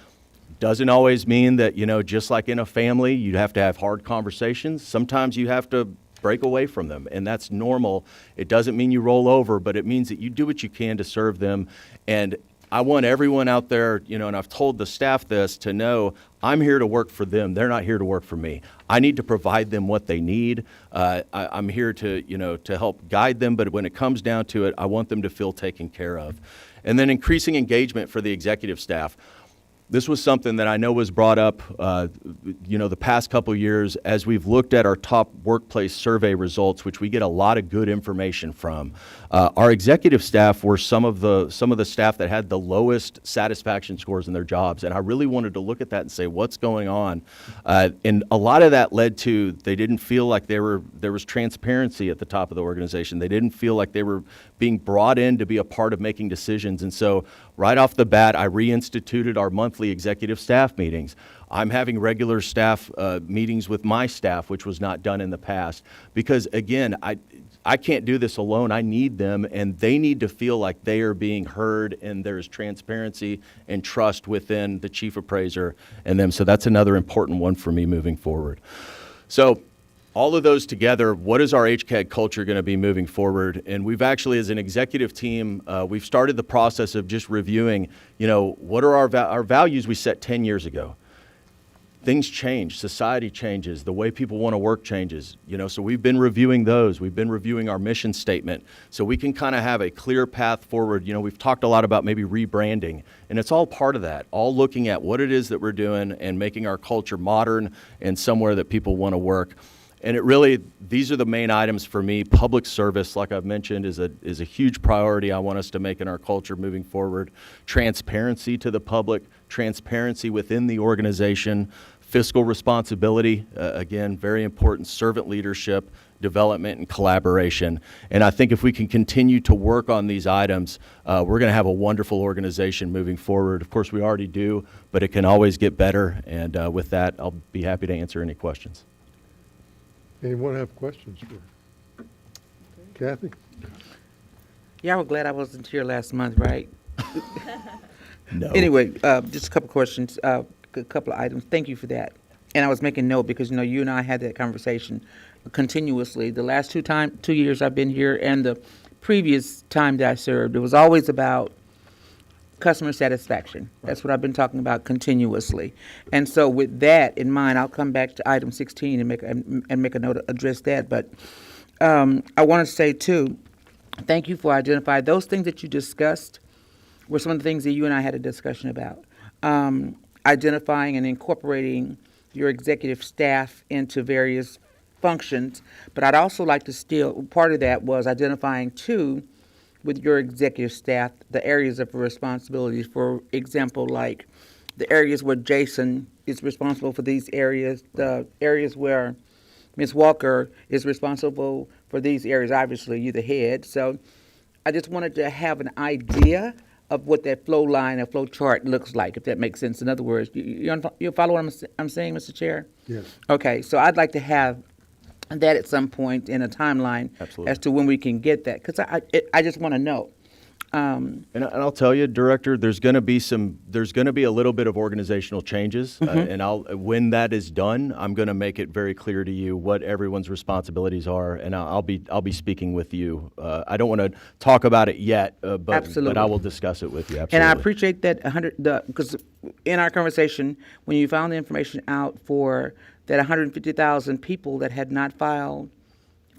doesn't always mean that, just like in a family, you have to have hard conversations. Sometimes you have to break away from them, and that's normal. It doesn't mean you roll over, but it means that you do what you can to serve them. And I want everyone out there, and I've told the staff this, to know I'm here to work for them. They're not here to work for me. I need to provide them what they need. I'm here to, to help guide them, but when it comes down to it, I want them to feel taken care of. And then increasing engagement for the executive staff. This was something that I know was brought up, the past couple years as we've looked at our top workplace survey results, which we get a lot of good information from. Our executive staff were some of the staff that had the lowest satisfaction scores in their jobs, and I really wanted to look at that and say, what's going on? And a lot of that led to they didn't feel like there was transparency at the top of the organization. They didn't feel like they were being brought in to be a part of making decisions, and so right off the bat, I reinstituted our monthly executive staff meetings. I'm having regular staff meetings with my staff, which was not done in the past, because again, I can't do this alone. I need them, and they need to feel like they are being heard, and there's transparency and trust within the chief appraiser and them. So that's another important one for me moving forward. So all of those together, what is our HCAD culture going to be moving forward? And we've actually, as an executive team, we've started the process of just reviewing, what are our values we set 10 years ago? Things change, society changes, the way people want to work changes, so we've been reviewing those. We've been reviewing our mission statement so we can kind of have a clear path forward. We've talked a lot about maybe rebranding, and it's all part of that, all looking at what it is that we're doing and making our culture modern and somewhere that people want to work. And these are the main items for me. Public service, like I've mentioned, is a huge priority I want us to make in our culture moving forward. Transparency to the public, transparency within the organization, fiscal responsibility, again, very important, servant leadership, development, and collaboration. And I think if we can continue to work on these items, we're going to have a wonderful organization moving forward. Of course, we already do, but it can always get better. And with that, I'll be happy to answer any questions. Anyone have questions for Kathy? Y'all were glad I wasn't here last month, right? No. Anyway, just a couple questions, a couple of items. Thank you for that. And I was making note because, you and I had that conversation continuously. The last 2 years I've been here and the previous time that I served, it was always about customer satisfaction. That's what I've been talking about continuously. And so with that in mind, I'll come back to item 16 and make a note to address that. But I want to say, too, thank you for identifying those things that you discussed were some of the things that you and I had a discussion about. Identifying and incorporating your executive staff into various functions. But I'd also like to part of that was identifying, too, with your executive staff, the areas of responsibilities. For example, like the areas where Jason is responsible for these areas, the areas where Ms. Walker is responsible for these areas. Obviously, you're the head. So I just wanted to have an idea of what that flow line, a flow chart looks like, if that makes sense. In other words, you follow what I'm saying, Mr. Chair? Yes. Okay, so I'd like to have that at some point in a timeline. Absolutely. As to when we can get that, because I just want to know. And I'll tell you, Director, there's going to be a little bit of organizational changes, and when that is done, I'm going to make it very clear to you what everyone's responsibilities are, and I'll be speaking with you. I don't want to talk about it yet, but I will discuss it with you. Absolutely. And I appreciate that because in our conversation, when you found the information out for that 150,000 people that had not filed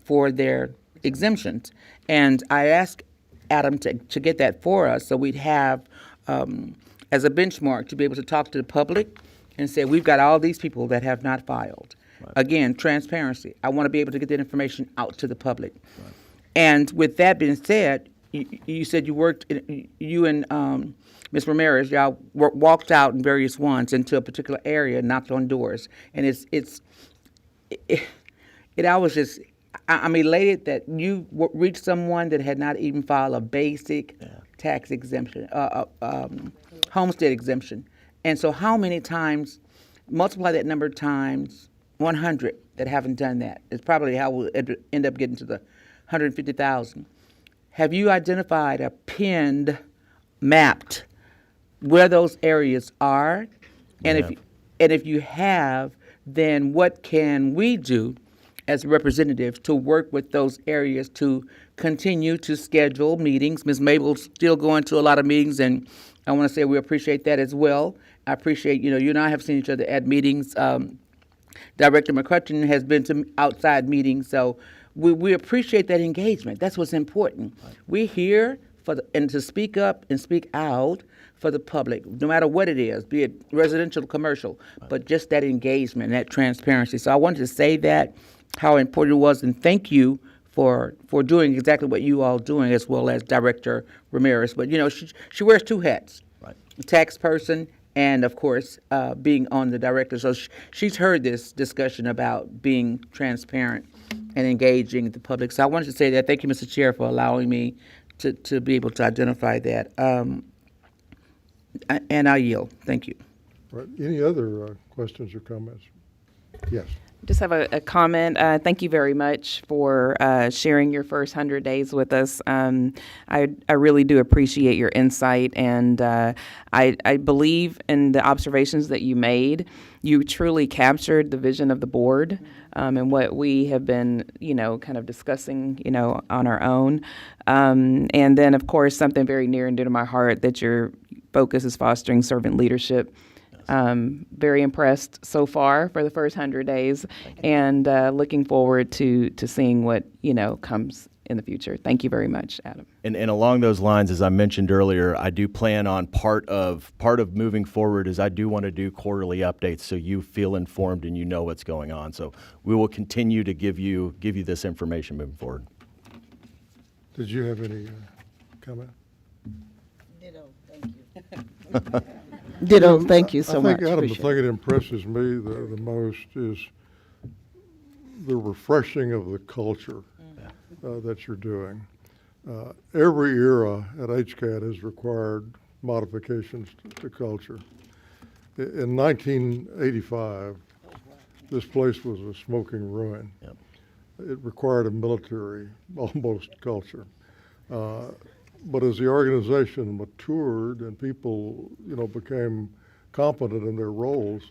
for their exemptions, and I asked Adam to get that for us so we'd have as a benchmark to be able to talk to the public and say, we've got all these people that have not filed. Right. Again, transparency. I want to be able to get that information out to the public. Right. And with that being said, you said you and Ms. Ramirez, y'all walked out in various ones into a particular area, knocked on doors. And it always just, I'm elated that you reached someone that had not even filed a basic tax exemption, homestead exemption. And so how many times, multiply that number times 100 that haven't done that. It's probably how we'll end up getting to the 150,000. Have you identified or mapped where those areas are And if you have, then what can we do as representatives to work with those areas to continue to schedule meetings? Ms. Mabel's still going to a lot of meetings, and I want to say we appreciate that as well. I appreciate, you and I have seen each other at meetings. Director McCutcheon has been to outside meetings, so we appreciate that engagement. That's what's important. We're here and to speak up and speak out for the public, no matter what it is, be it residential or commercial, but just that engagement, that transparency. So I wanted to say that, how important it was, and thank you for doing exactly what you all doing, as well as Director Ramirez. But, she wears two hats, Right. tax person and, of course, being on the director. So she's heard this discussion about being transparent and engaging the public. So I wanted to say that. Thank you, Mr. Chair, for allowing me to be able to identify that. And I yield. Thank you. Right. Any other questions or comments? Yes. Just have a comment. Thank you very much for sharing your first 100 days with us. I really do appreciate your insight, and I believe in the observations that you made. You truly captured the vision of the board and what we have been, kind of discussing, on our own. And then, of course, something very near and dear to my heart, that your focus is fostering servant leadership. Very impressed so far for the first 100 days, and looking forward to seeing what comes in the future. Thank you very much, Adam. And along those lines, as I mentioned earlier, I do plan on part of moving forward is I do want to do quarterly updates so you feel informed and you know what's going on. So we will continue to give you this information moving forward. Did you have any comment? Ditto, thank you. Ditto, thank you so much. I think, Adam, the Appreciate thing that impresses me the most is the refreshing of the culture that you're doing. Every era at HCAD has required modifications to culture. In 1985, this place was a smoking ruin. Yep. It required a military, almost culture. But as the organization matured and people, became competent in their roles,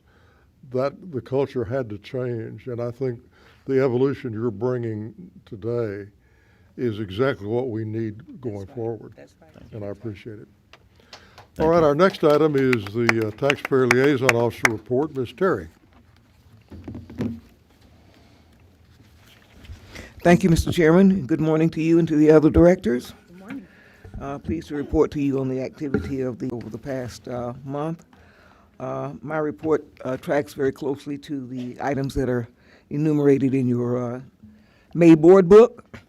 that the culture had to change. And I think the evolution you're bringing today is exactly what we need going forward. That's right. And I appreciate it. All right, our next item is the Taxpayer Liaison Officer report. Ms. Terry. Thank you, Mr. Chairman, and good morning to you and to the other directors. Good morning. Pleased to report to you on the activity over the past month. My report tracks very closely to the items that are enumerated in your May board book.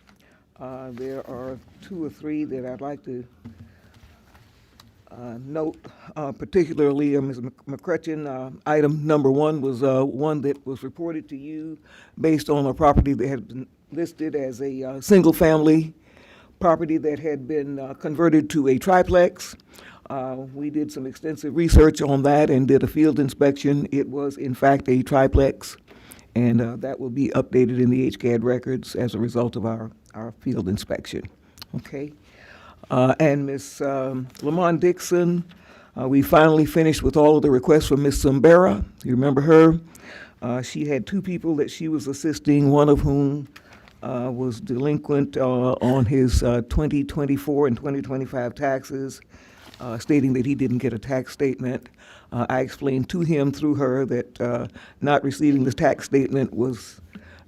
There are 2 or 3 that I'd like to note, particularly Ms. McCutcheon. Item number 1 was one that was reported to you based on a property that had been listed as a single-family property that had been converted to a triplex. We did some extensive research on that and did a field inspection. It was, in fact, a triplex, and that will be updated in the HCAD records as a result of our field inspection. Okay. And Ms. Lamont Dixon, we finally finished with all of the requests from Ms. Zumbera. You remember her? She had 2 people that she was assisting, one of whom was delinquent on his 2024 and 2025 taxes, stating that he didn't get a tax statement. I explained to him through her that not receiving the tax statement was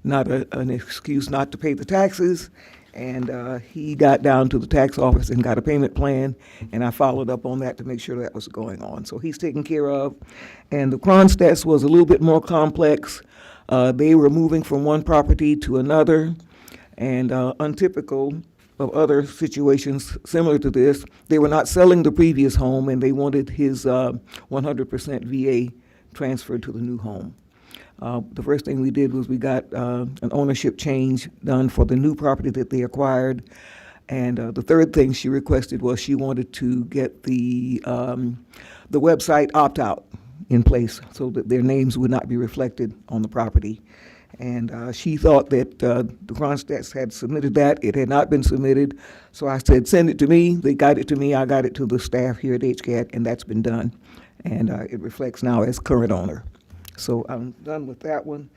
not an excuse not to pay the taxes, and he got down to the tax office and got a payment plan, and I followed up on that to make sure that was going on. So he's taken care of. And the Cronstedts was a little bit more complex. They were moving from one property to another, and untypical of other situations similar to this, they were not selling the previous home, and they wanted his 100% VA transferred to the new home. The first thing we did was we got an ownership change done for the new property that they acquired, and the third thing she requested was she wanted to get the website opt-out in place so that their names would not be reflected on the property. And she thought that the Cronstedts had submitted that. It had not been submitted. So I said, send it to me. They got it to me. I got it to the staff here at HCAD, and that's been done. and it reflects now as current owner. So I'm done with that one.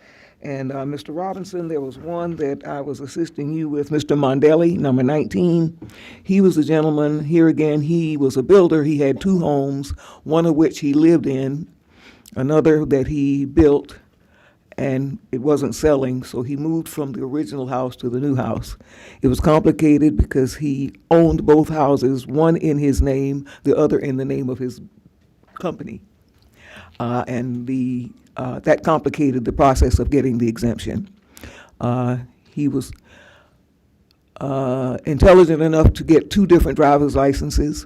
And Mr. Robinson, there was one that I was assisting you with, Mr. Mondelli, number 19. He was a gentleman. Here again, he was a builder. He had 2 homes, one of which he lived in, another that he built, and it wasn't selling, so he moved from the original house to the new house. It was complicated because he owned both houses, one in his name, the other in the name of his company. That complicated the process of getting the exemption. He was intelligent enough to get 2 different driver's licenses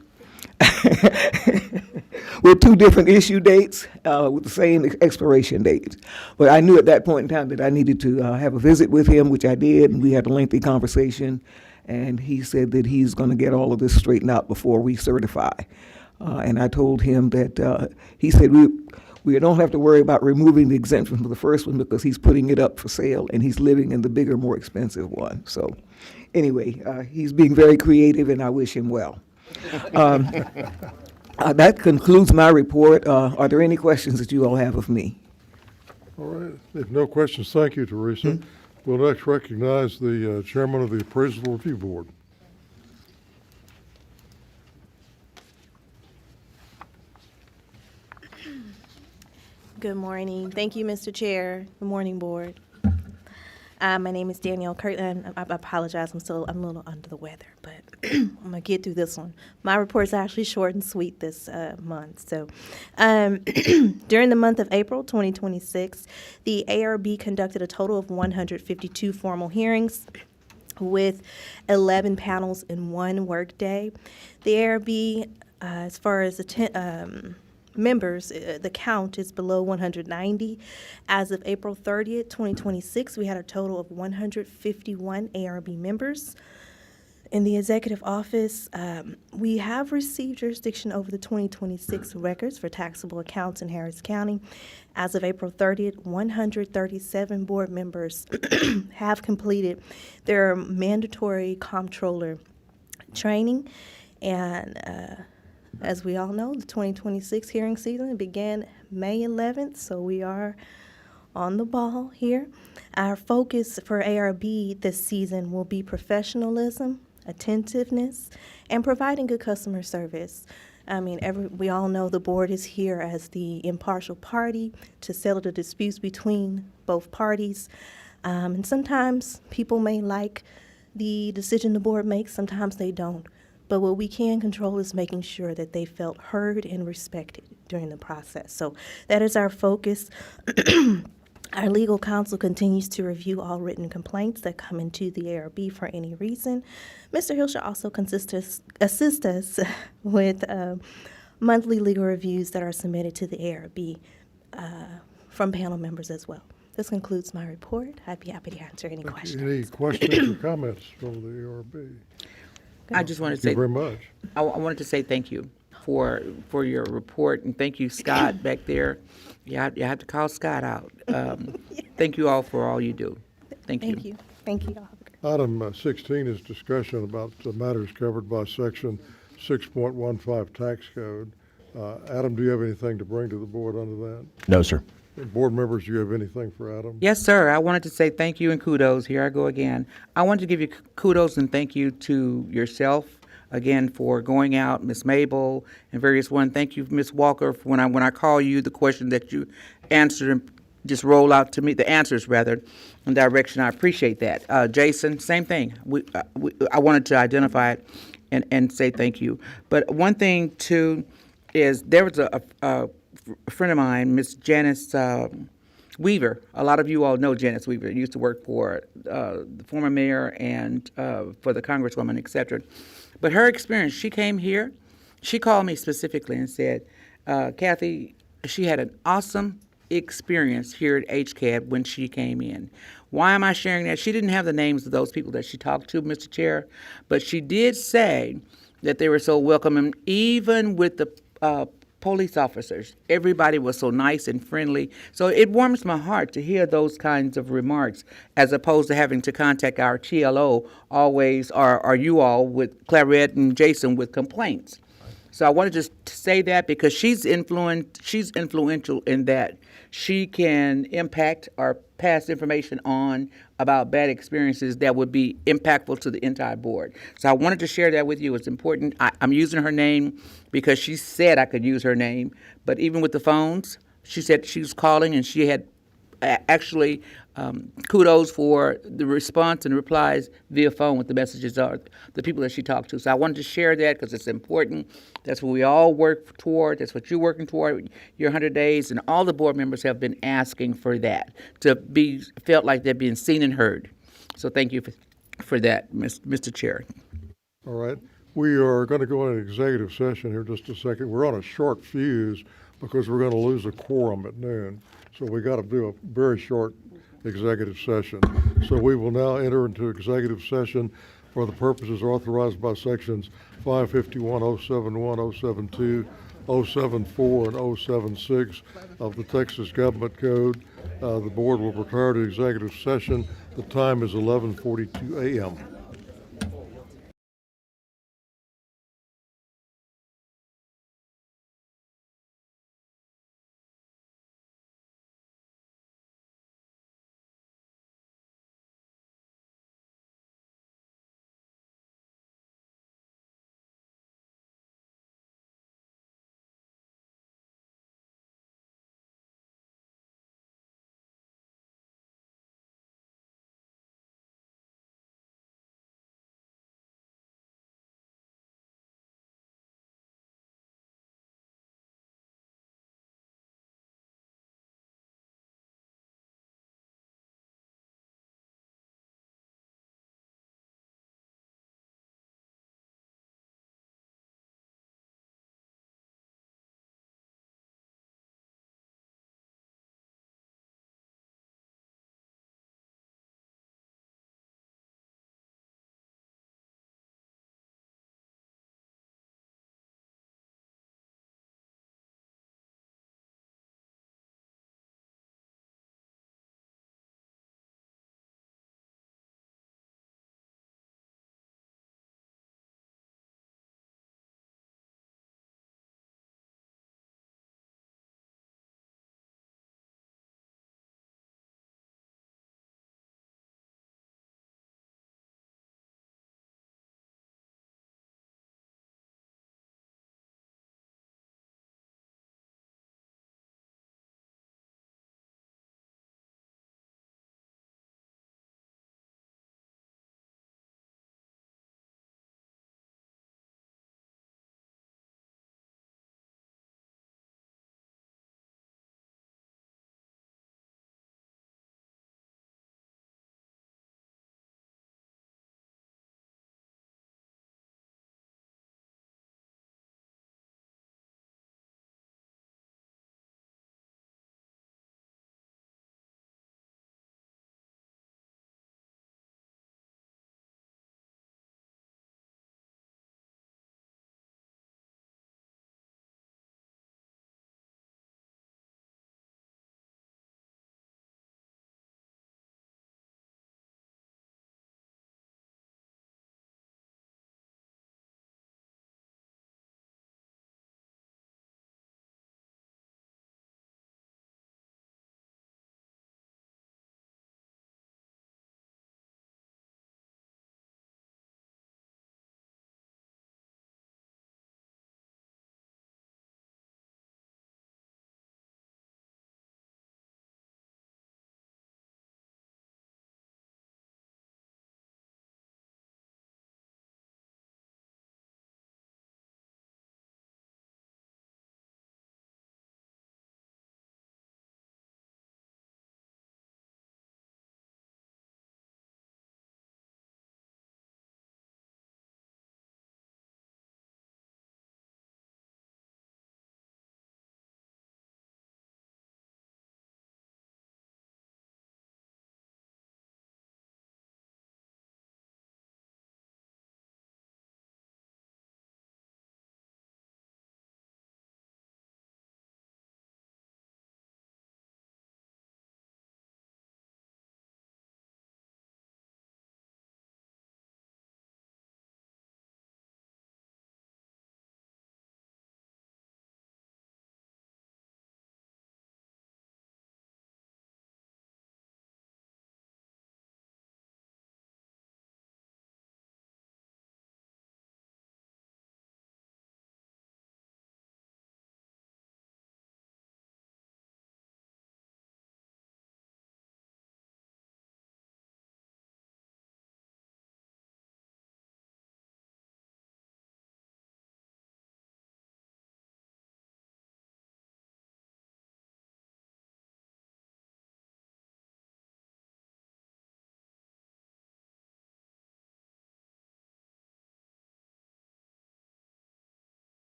with 2 different issue dates with the same expiration date. But I knew at that point in time that I needed to have a visit with him, which I did, and we had a lengthy conversation. And he said that he's going to get all of this straightened out before we certify. And I told him that he said we don't have to worry about removing the exemption for the first one because he's putting it up for sale and he's living in the bigger, more expensive one. So anyway, he's being very creative and I wish him well. That concludes my report. Are there any questions that you all have of me? All right. If no questions, thank you, Teresa. We'll next recognize the chairman of the Appraisal Review Board. Good morning. Thank you, Mr. Chair. Good morning, Board. My name is Danielle Kirtland. I apologize. I'm a little under the weather, but I'm going to get through this one. My report's actually short and sweet this month. So during the month of April 2026, the ARB conducted a total of 152 formal hearings with 11 panels in one workday. The ARB, as far as members, the count is below 190. As of April 30th, 2026, we had a total of 151 ARB members. In the executive office, we have received jurisdiction over the 2026 records for taxable accounts in Harris County. As of April 30th, 137 board members have completed their mandatory comptroller training, and as we all know, the 2026 hearing season began May 11th, so we are on the ball here. Our focus for ARB this season will be professionalism, attentiveness, and providing good customer service. I mean, we all know the board is here as the impartial party to settle the disputes between both parties. And sometimes people may like the decision the board makes, sometimes they don't. But what we can control is making sure that they felt heard and respected during the process. So that is our focus. Our legal counsel continues to review all written complaints that come into the ARB for any reason. Mr. Hill should also assist us with monthly legal reviews that are submitted to the ARB from panel members as well. This concludes my report. I'd be happy to answer any questions. Any questions or comments from the ARB? I just want to Thank you say very much. I wanted to say thank you for your report, and thank you, Scott, back there. You have to call Scott out. Thank you all for all you do. Thank you. Thank you. Item 16 is discussion about matters covered by Section 6.15 Tax Code. Adam, do you have anything to bring to the board under that? No, sir. Board members, do you have anything for Adam? Yes, sir. I wanted to say thank you and kudos. Here I go again. I wanted to give you kudos and thank you to yourself again for going out, Miss Mabel and various one. Thank you, Miss Walker, for when I call you, the question that you answered and just roll out to me, the answers rather, in direction. I appreciate that. Jason, same thing. I wanted to identify it and say thank you. But one thing too is there was a friend of mine, Miss Janice Weaver. A lot of you all know Janice Weaver. Used to work for the former mayor and for the congresswoman, et cetera. But her experience, she came here. She called me specifically and said, Kathy, she had an awesome experience here at HCAD when she came in. Why am I sharing that? She didn't have the names of those people that she talked to, Mr. Chair, but she did say that they were so welcoming, even with the police officers. Everybody was so nice and friendly. So it warms my heart to hear those kinds of remarks as opposed to having to contact our TLO always, or you all with Claret and Jason with complaints. So I wanted just to say that because she's influential in that she can impact or pass information on about bad experiences that would be impactful to the entire board. So I wanted to share that with you. It's important. I'm using her name because she said I could use her name, but even with the phones, she said she was calling and she had actually kudos for the response and replies via phone with the messages are the people that she talked to. So I wanted to share that because it's important. That's what we all work toward. That's what you're working toward, your 100 days. And all the board members have been asking for that, to be felt like they're being seen and heard. So thank you for that, Mr. Chair. All right. We are going to go into executive session here just a second. We're on a short fuse because we're going to lose a quorum at noon. So we got to do a very short executive session. So we will now enter into executive session for the purposes authorized by sections 551, 071, 072, 074, and 076 of the Texas Government Code. The board will retire to executive session. The time is 11:42 a.m.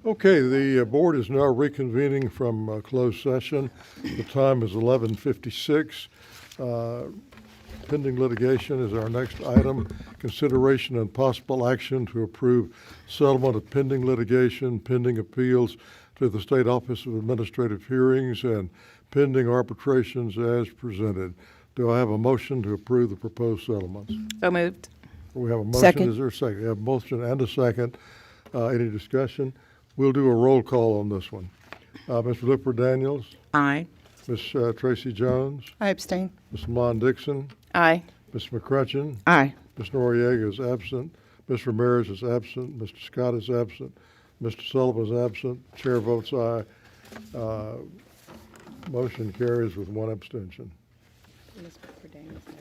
Okay, the board is now reconvening from closed session. The time is 11:56. Pending litigation is our next item. Consideration and possible action to approve settlement of pending litigation, pending appeals to the State Office of Administrative Hearings, and pending arbitrations as presented. Do I have a motion to approve the proposed settlements? So moved. We have a motion. Second. Is there a second? We have a motion and a second. Any discussion? We'll do a roll call on this one. Mr. Lipper Daniels, Aye. Ms. Tracy Jones, I abstain. Ms. Lon Dixon, Aye. Ms. McCrutcheon, Aye. Ms. Noriega is absent, Ms. Ramirez is absent, Mr. Scott is absent, Mr. Sullivan is absent, Chair votes aye. Motion carries with one abstention.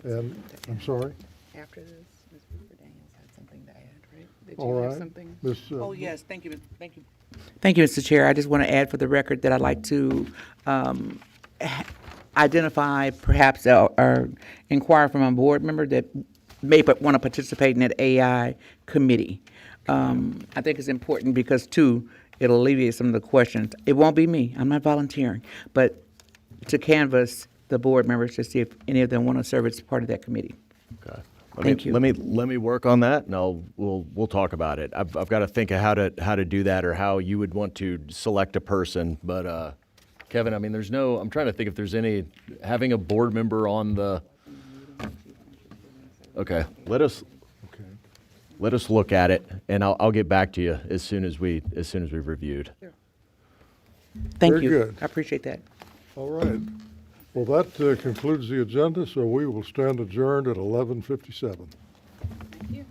And, I'm sorry? After this, Ms. Cooper Daniels had something to add, right? Did All right. Ms. Oh, yes, thank you, thank you. Thank you, Mr. Chair. I just want to add for the record that I'd like to identify perhaps or inquire from a board member that may want to participate in that AI committee. I think it's important because, too, it'll alleviate some of the questions. It won't be me. I'm not volunteering. But to canvass the board members to see if any of them want to serve as part of that committee. Okay. Thank you. Let me work on that, and we'll talk about it. I've got to think of how to do that, or how you would want to select a person. But Kevin, I mean, I'm trying to think if there's any having a board member on the. Okay, let us look at it, and I'll get back to you as soon as we've reviewed. Thank Very you. good. I appreciate that. All right. Well, that concludes the agenda, so we will stand adjourned at 11:57. Thank you.